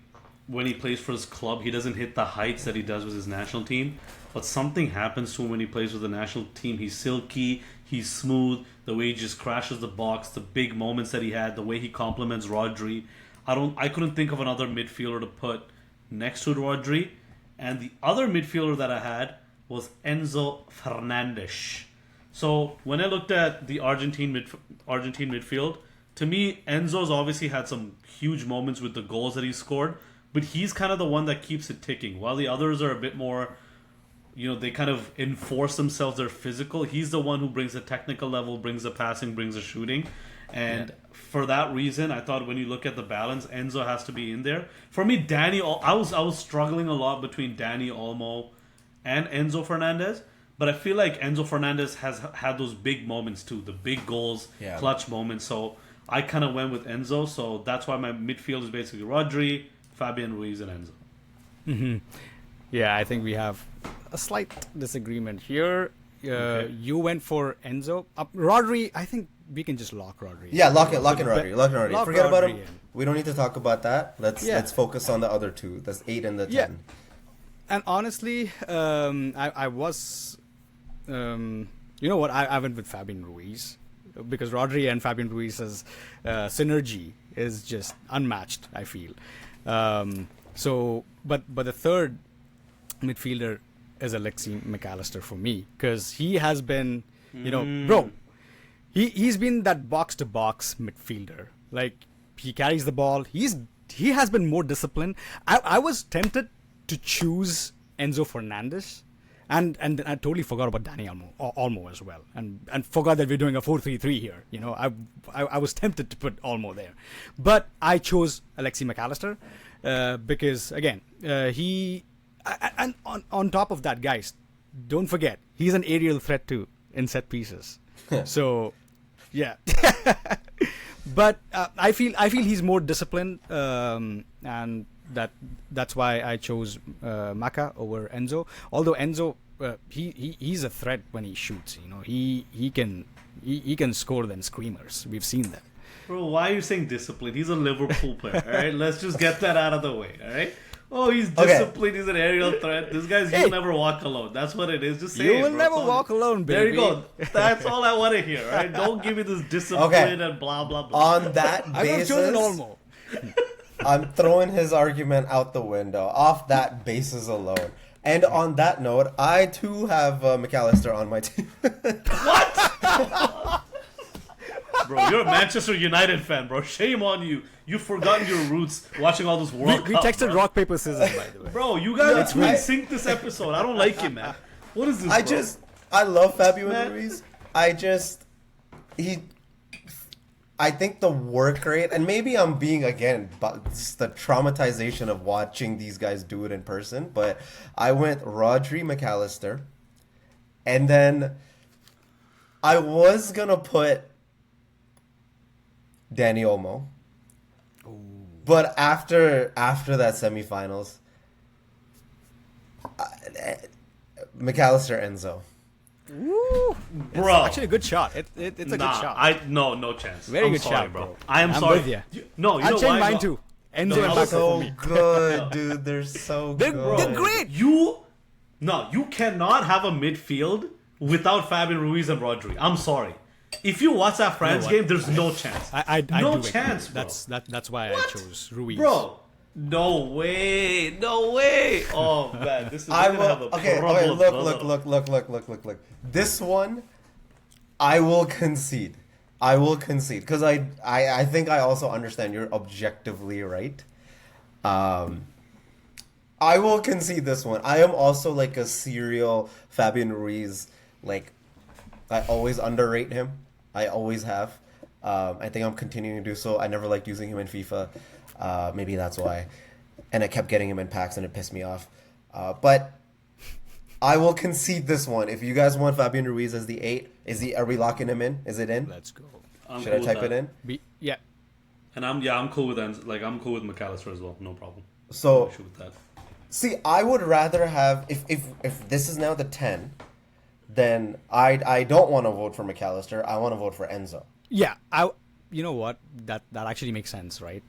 when he plays for his club, he doesn't hit the heights that he does with his national team. But something happens to him when he plays with the national team. He's silky, he's smooth, the way he just crashes the box, the big moments that he had, the way he compliments Rodri. I couldn't think of another midfielder to put next to Rodri. And the other midfielder that I had was Enzo Fernandes. So when I looked at the Argentine midfield, to me, Enzo's obviously had some huge moments with the goals that he scored, but he's kind of the one that keeps it ticking. While the others are a bit more, they kind of enforce themselves. They're physical. He's the one who brings the technical level, brings the passing, brings the shooting, and for that reason, I thought when you look at the balance, Enzo has to be in there. For me, I was struggling a lot between Danny Olmo and Enzo Fernandez. But I feel like Enzo Fernandez has had those big moments too, the big goals, clutch moments. So I kind of went with Enzo. So that's why my midfield is basically Rodri, Fabian Ruiz, and Enzo. Mm-hmm. Yeah, I think we have a slight disagreement here. Okay. You went for Enzo. Rodri, I think we can just lock Rodri. Yeah, lock in Rodri. Lock Forget about Rodri him. in. We don't need to talk about that. Let's focus on the other two. That's 8 and the 10. Yeah. And honestly, I was... you know what? I went with Fabian Ruiz because Rodri and Fabian Ruiz's synergy is just unmatched. I feel. But the third midfielder is Alexi McAllister for me because he has been, bro. He's been that box to box midfielder. Like he carries the ball. He has been more disciplined. I was tempted to choose Enzo Fernandez. And I totally forgot about Danny Olmo as well, and forgot that we're doing a 4-3-3 here. I was tempted to put Olmo there, but I chose Alexi McAllister because again and on top of that, guys, don't forget he's an aerial threat too in set pieces. So yeah, but I feel he's more disciplined, and that's why I chose Maka over Enzo. Although Enzo, he's a threat when he shoots. He can score than screamers. We've seen that. Bro, why are you saying discipline? He's a Liverpool player. All right, let's just get that out of the way. All right. Oh, he's disciplined. Okay. He's an aerial threat. This guy's you'll never walk alone. That's what it is. Just say you it, will bro. never walk alone, baby. There you go. That's all I want to hear. Right? Don't give me this discipline and blah blah blah. On that basis, I've chosen Olmo. I'm throwing his argument out the window off that basis alone. And on that note, I too have McAllister on my team. What? Bro, you're a Manchester United fan, bro. Shame on you. You've forgotten your roots watching all this World Cup. We texted bro. rock, paper, scissors, by the way. Bro, you guys are too in sync this episode. I don't like it, man. What is this, I love Fabian Ruiz. I think the work rate, and maybe I'm being, again, but it's the traumatization of watching these guys do it in person, but I went Rodri, McAllister, and then I was going to put Danny Olmo. But after that semifinals, McAllister, Enzo. Woo. Bro, it's actually a good shot. It's a good shot. No chance. Very I'm good sorry, shot, bro. I'm sorry. With you. No, you I'll know change why? mine too. Enzo and They're Maka so for me. good, dude. They're so good. They're great. You cannot have a midfield without Fabian Ruiz and Rodri. I'm sorry. If you watch that France game, there's no chance. I no do chance, agree. bro. That's why I chose Ruiz. Bro, no way. Oh man, this is Okay, look. This one, I will concede because I think I also understand you're objectively right. I will concede this one. I am also like a serial Fabian Ruiz. Like, I always underrate him. I always have. I think I'm continuing to do so. I never liked using him in FIFA. Maybe that's why. And I kept getting him in packs and it pissed me off. But I will concede this one. If you guys want Fabian Ruiz as the 8, are we locking him in? Is it in? Let's go. Should I type it in? Yeah. And I'm cool with I'm cool with McAllister as well. No problem. So No issue with that. See, I would rather have if this is now the 10, then I don't want to vote for McAllister. I want to vote for Enzo. Yeah, you know what? That actually makes sense, right?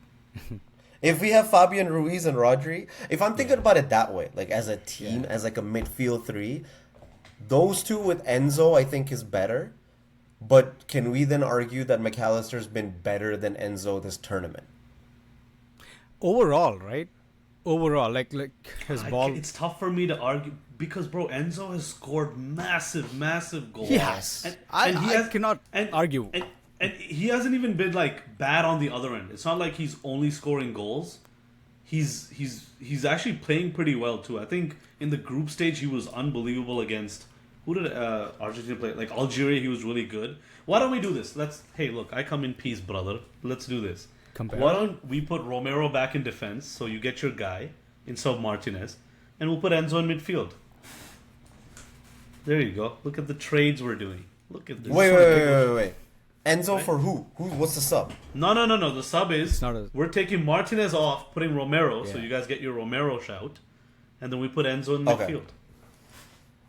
If we have Fabian Ruiz and Rodri, if I'm thinking about it that way, like as a team, as like a midfield 3, those two with Enzo I think is better. But can we then argue that McAllister's been better than Enzo this tournament? Overall, right? overall, like his ball. It's tough for me to argue because, bro, Enzo has scored massive goals. He has. And I cannot argue. And he hasn't even been like bad on the other end. It's not like he's only scoring goals. He's actually playing pretty well too. I think in the group stage he was unbelievable against who did Argentina play? Like Algeria, he was really good. Why don't we do this? Hey, look, I come in peace, brother. Let's do this. Compare. Why don't we put Romero back in defense so you get your guy instead of Martinez, and we'll put Enzo in midfield. There you go. Look at the trades we're doing. Look at this. Wait. Enzo for who? What's the sub? No. The sub is we're taking Martinez off, putting Romero, so Yeah. you guys get your Romero shout, and then we put Enzo in Okay. midfield.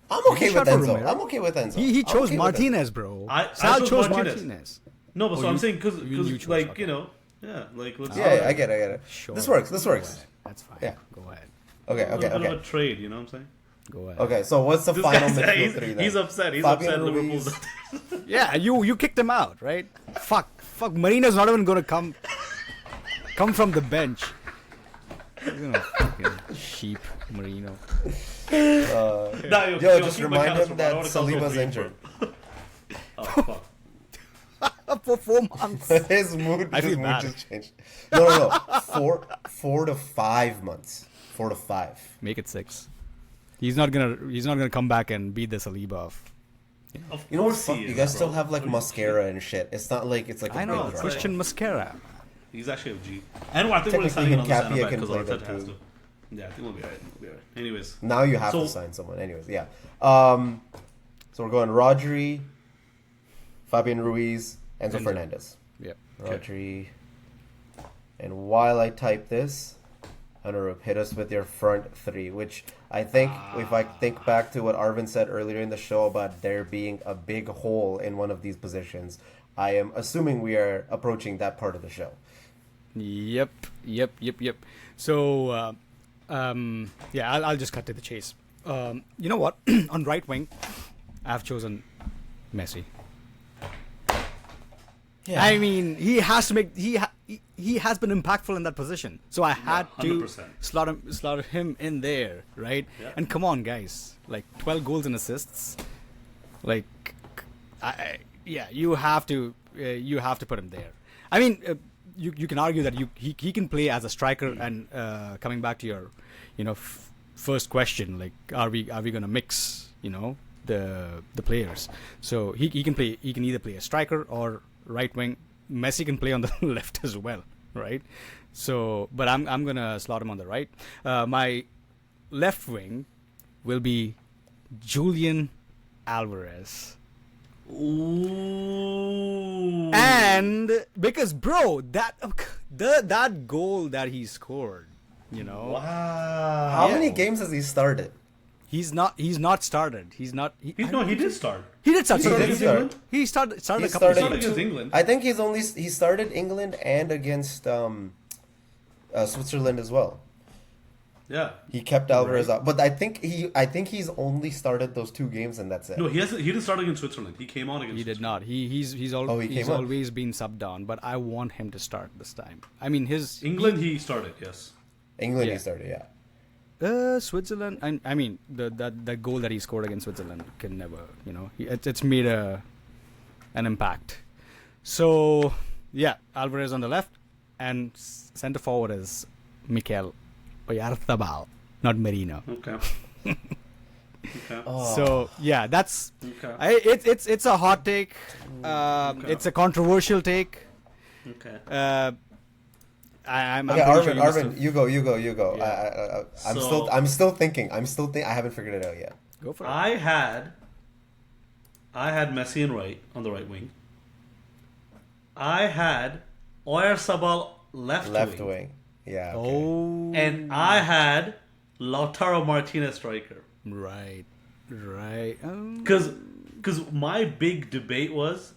I'm okay with shot for Enzo. Romero. I'm okay with Enzo. He I'm chose okay with Martinez, bro. I Sal chose chose Martinez. No, but so I'm saying because you chose, like okay. you know, yeah, like let's Yeah, I get it. Sure. This works. Go ahead. That's fine. Yeah. Go ahead. Okay. a little bit of a trade. You know what I'm saying? Go ahead. Okay, so what's the This final guy's, midfield three then? he's upset. He's Fabian upset. Ruiz. Liverpool. Yeah, you kicked him out, right? Fuck. Marino's not even gonna come from the bench. You know, fucking sheep, Marino. Yo, just keep remind McAllister, him bro. I that don't wanna come to a Saliba's free injured. Oh fuck. For 4 months. his mood I feel bad. just changed. No. 4 to 5 months. 4 to 5. Make it 6. He's not gonna come back and beat the Saliba off. Of You know what's course fuck? he You is, guys bro. still have like What are you mascara and shit. It's not like it's like a I know, big drop. Christian Mascara. He's actually a G. And I think we're Technically, signing another Hincapie center back can because play Arteta that has too. to. Yeah, I think we'll be alright. Anyways. Now you have So- to sign someone. Anyways, yeah. So we're going Rodri, Fabian Ruiz, Enzo Fernandez. Yep. Rodri. And while I type this, Anurup, hit us with your front three, which I think, if I think back to what Arvin said earlier in the show about there being a big hole in one of these positions, I am assuming we are approaching that part of the show. Yep. So, yeah, I'll just cut to the chase. You know what? On right wing, I've chosen Messi. Yeah. I mean, he has to make he has been impactful in that position, so I had to 100%. slot him in there, right? Yeah. And come on, guys, like 12 goals and assists, like, you have to put him there. I mean, you can argue that he can play as a striker, and coming back to your, first question, like, are we gonna mix, the players? So he can either play a striker or right wing. Messi can play on the left as well, right? So, but I'm gonna slot him on the right. My left wing will be Julian Alvarez. Ooh. And because, bro, that goal that he scored, Wow. How many games has he started? he's not started. He did start. He did start. He did start. He started He a couple started of against games. England. I think he started England and against Switzerland as well. Yeah. He kept Alvarez out, but I think he's only started those 2 games and that's it. No, he didn't start against Switzerland. He came on against. He did not. He's he came on. always been subbed down, but I want him to start this time. I mean, England. He started. Yes. England Yeah. he started, yeah. Switzerland. I mean, the goal that he scored against Switzerland can never, it's made an impact. So yeah, Alvarez on the left, and center forward is Mikel Oyarzabal, not Merino. Okay. Okay. So yeah, that's Okay. it's a hot take. It's a controversial take. Okay. I'm Okay, pretty sure Arvin, you go. Yeah. I'm still thinking. I haven't figured it out yet. go for it. I had Messi on the right wing. I had Oyarzabal left Wing. Yeah. Okay. Oh, and I had Lautaro Martinez striker. right. Because my big debate was,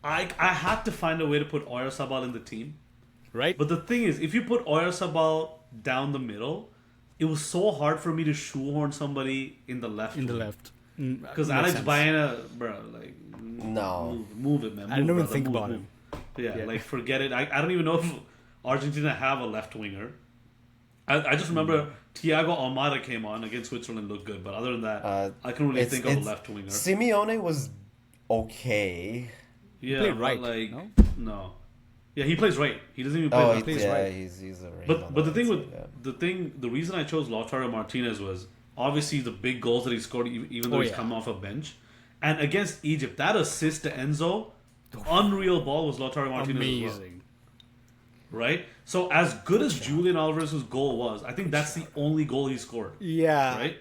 I had to find a way to put Oyarzabal in the team. Right. But the thing is, if you put Oyarzabal down the middle, it was so hard for me to shoehorn somebody in the left. in the left. Because Makes Alex sense. Baena, bro, like, No. move it, man. I didn't even brother, think move, about move. him. Yeah, Yeah. like forget it. I don't even know if Argentina have a left winger. I just remember Thiago Almada came on against Switzerland, looked good, but other than that, I couldn't really think of a left winger. Simeone was okay. Yeah, played right, like no? no. Yeah, he plays right. He doesn't even play left. plays yeah, right. he's a right. But the thing with the reason I chose Lautaro Martinez was obviously the big goals that he scored, even though he's come off a bench, and against Egypt, that assist to Enzo, unreal ball was Lautaro Martinez. Amazing. Right? So as good as Julian Alvarez's goal was, I think that's the only goal he scored. Yeah. Right?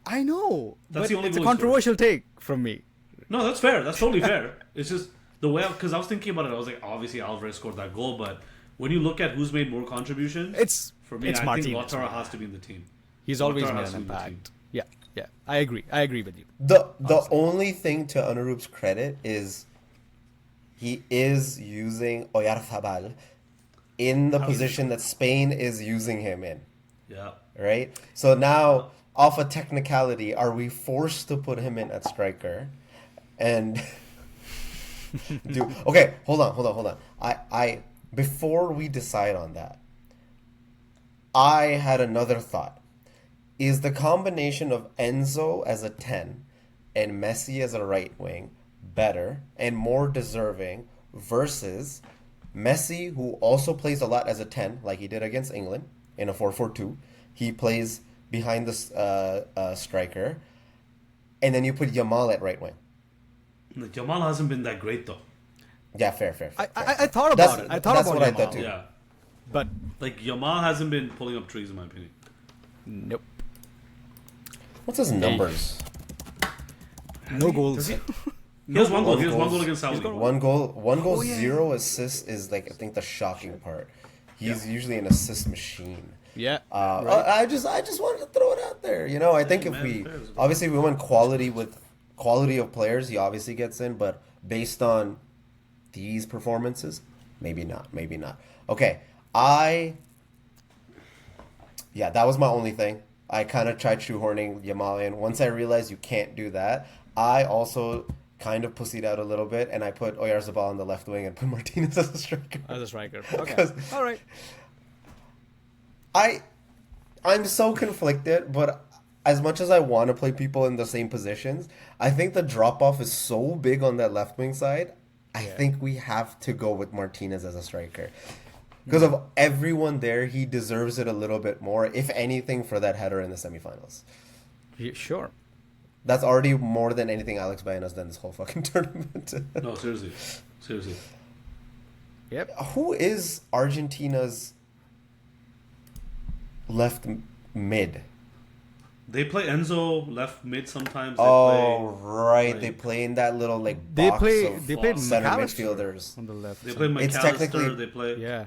I know. That's but the only it's a goal he scored. controversial take from me. No, that's fair. That's totally fair. It's just the way, because I was thinking about it, I was like, obviously Alvarez scored that goal, but when you look at who's made more contributions, for me, I Martinez, think Lautaro has to be in the team. He's always Lautaro made has an to be in the team. impact. Yeah. I agree with you. The only thing to Anuroop's credit is he is using Oyarzabal in the position that Spain is using him in. Yeah. Right? So now, off a technicality, are we forced to put him in at striker? And okay, hold on. I before we decide on that, I had another thought. Is the combination of Enzo as a 10 and Messi as a right wing better and more deserving versus Messi, who also plays a lot as a 10, like he did against England in a 4-4-2. He plays behind the striker. And then you put Yamal at right wing. Jamal hasn't been that great, though. Yeah, fair. I thought about it. I thought that's about what Yamal. I thought too. Yeah. But Like, Yamal hasn't been pulling up trees, in my opinion. nope. What's his numbers? No goals. He has one goal. He has one goals. goal against Saudi. One goal, Oh, yeah. 0 assists is like I think the shocking part. He's usually an assist machine. Yeah. I just wanted to throw it out there. You know, I think if man, we fair as well. obviously we went quality with quality of players, he obviously gets in, but based on these performances, maybe not. Okay, that was my only thing. I kind of tried shoehorning Yamal in. Once I realized you can't do that, I also kind of pussied out a little bit, and I put Oyarzabal on the left wing and put Martinez as a striker. As a striker. Okay. All right. I'm so conflicted, but as much as I want to play people in the same positions, I think the drop off is so big on that left wing side. I think we have to go with Martinez as a striker. Because of everyone there, he deserves it a little bit more, if anything, for that header in the semifinals. Yeah, sure. That's already more than anything Alex Baena's done this whole fucking tournament. No, seriously. Yep. Who is Argentina's left mid? They play Enzo left mid sometimes. Right. They play in that little like They box play of center McAllister midfielders. on the left. They play It's McAllister. technically- They play. Yeah.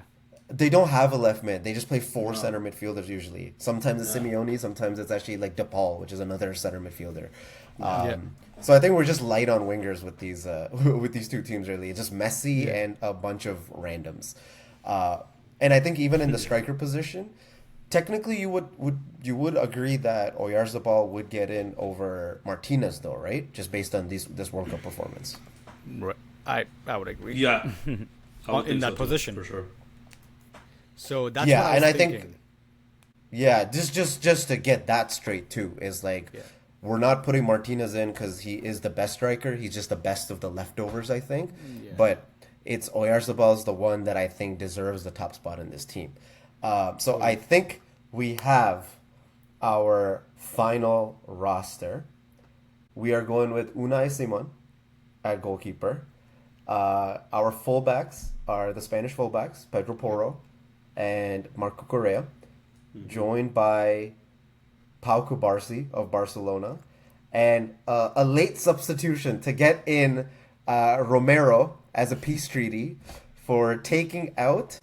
They don't have a left mid. They just play four center midfielders usually. Sometimes it's Simeone. Sometimes it's actually like DePaul, which is another center midfielder. So I think we're just light on wingers with these with these two teams. Really, it's just Messi and a bunch of randoms. And I think even in the striker position, technically you would agree that Oyarzabal would get in over Martinez, though, right? Just based on this World Cup performance. Right. I would agree. Yeah. I would In think that so, too, position. for sure. So that's Yeah, what I was and I thinking. think- Yeah, just to get that straight too is like we're not putting Martinez in because he is the best striker. He's just the best of the leftovers, I think. Yeah. But it's Oyarzabal's the one that I think deserves the top spot in this team. So I think we have our final roster. We are going with Unai Simon at goalkeeper. Our fullbacks are the Spanish fullbacks, Pedro Porro and Marco Correa, joined by Pau Cubarsí of Barcelona, and a late substitution to get in Romero as a peace treaty for taking out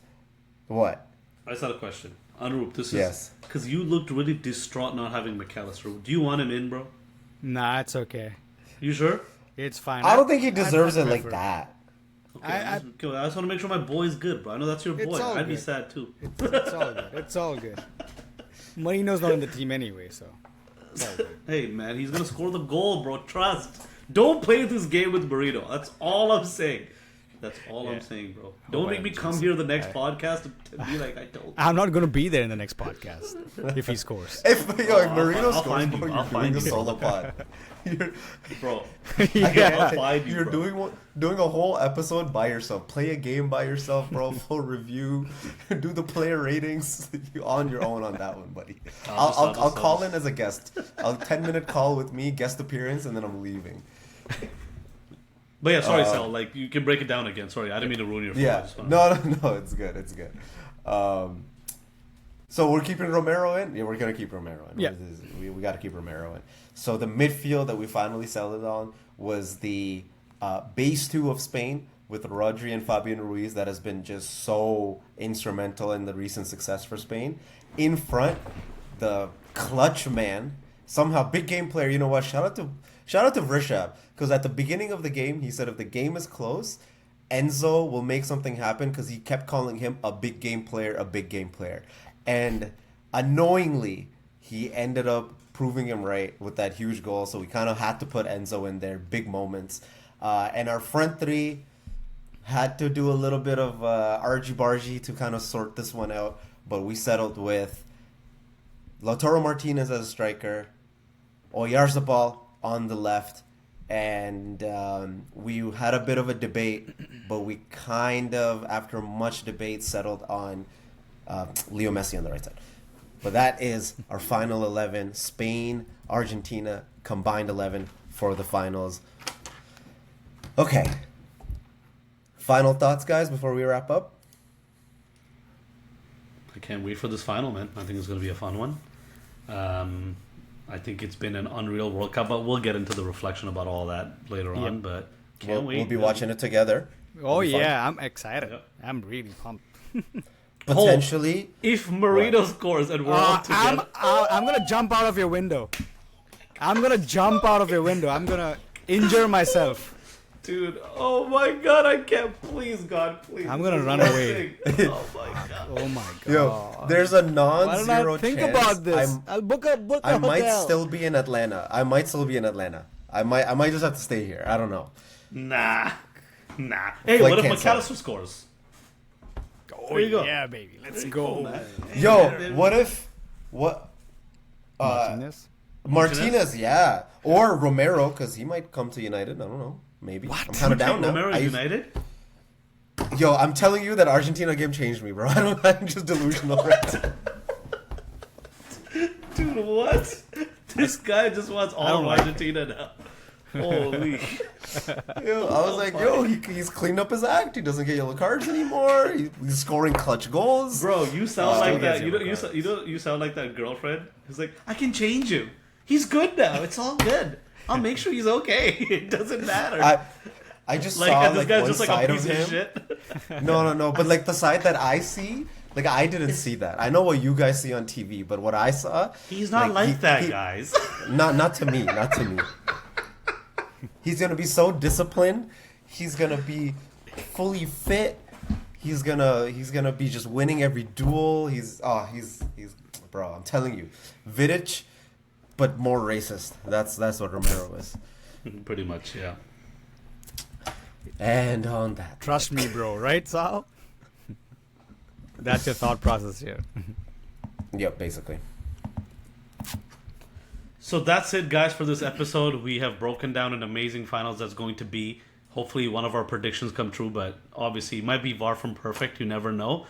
what? I just had a question. Anurup, this is Yes. because you looked really distraught not having McAllister. Do you want him in, bro? Nah, it's okay. You sure? It's fine. I don't think he deserves I'd it like prefer- that. Okay, I- I just want to make sure my boy's good, bro. I know that's your It's boy. all I'd be good. sad too. It's all good. It's all good. Marino's not in the team anyway, so. It's all good. Hey, man, he's gonna score the goal, bro. Trust. Don't play this game with Burrito. That's all I'm saying. That's all I'm saying, bro. Don't make me come here the next podcast and Be like, I told you. I'm not going to be there in the next podcast if he scores. If Marino I'll scores, find you. bro, I'll you're find doing a you. solo pod. Bro, Yeah. I'll find you, You're bro. doing a whole episode by yourself. Play a game by yourself, bro. Full review. Do the player ratings. You on your own on that one, buddy. I'll call in as a guest. A 10-minute call with me, guest appearance, and then I'm leaving. But yeah, sorry, Sal. Like, you can break it down again. Sorry, I didn't mean to ruin your flow. Yeah. It's fine. No, it's good. It's good. So we're keeping Romero in? Yeah, we're going to keep Romero in. Yeah. We got to keep Romero in. So the midfield that we finally settled on was the base two of Spain with Rodri and Fabian Ruiz that has been just so instrumental in the recent success for Spain. In front, the clutch man, somehow big game player. You know what? Shout out to Vrishab, because at the beginning of the game, he said if the game is close, Enzo will make something happen because he kept calling him a big game player, a big game player. And unknowingly, he ended up proving him right with that huge goal. So we kind of had to put Enzo in there, big moments. And our front three had to do a little bit of argy-bargy to kind of sort this one out. But we settled with Lautaro Martinez as a striker, Oyarzabal on the left, and we had a bit of a debate, but we kind of, after much debate, settled on Leo Messi on the right side. But that is our final 11. Spain, Argentina, combined 11 for the finals. Okay. Final thoughts, guys, before we wrap up? I can't wait for this final, man. I think it's going to be a fun one. I think it's been an unreal World Cup, but we'll get into the reflection about all that later on. But can't wait. We'll be watching it together. Oh, It'll be fun. yeah. I'm excited. Yep. I'm really pumped. Potentially. If Marino scores and we're all together, I'm going to jump out of your window. I'm going to jump out of your window. I'm going to injure myself. dude, oh my god, I can't. Please, God, please. I'm gonna run away. Oh my god. Oh my god. Yo, there's a Why don't I non-zero think chance about this? I'll book a I might hotel. still be in Atlanta. I might just have to stay here. I don't know. Nah. Hey, Flight what if canceled. McAllister scores? Oh There you go. yeah, baby. Let's go. Yo, what? Martinez? Martinez, yeah, or Romero, because he might come to United. I don't know. Maybe. What? I'm kind of down now. Romero United? Yo, I'm telling you that Argentina game changed me, bro. I'm just delusional right now. Dude, what? This guy just wants all of like it. Argentina now. Holy. Yo, I was like, yo, he's cleaned up his act. He doesn't get yellow cards anymore. He's scoring clutch goals. Bro, you sound like that. gets You sound like that girlfriend who's like, I can change him. He's good now. It's all good. I'll make sure he's okay. It doesn't matter. I just like, saw and this like guy's one just like a side of piece of him. shit. No. But like the side that I see, like I didn't see that. I know what you guys see on TV, but what I saw, He's not like that, he- guys. Not to me. Not to me. He's gonna be so disciplined. He's gonna be fully fit. He's gonna be just winning every duel. He's bro. I'm telling you, Vidic, but more racist. That's what Romero is. Pretty much, yeah. And on that, Trust me, bro. Right, Sal? That's your thought process here. yep, basically. So that's it, guys, for this episode. We have broken down an amazing finals that's going to be, hopefully, one of our predictions come true, but obviously, it might be far from perfect. You never know.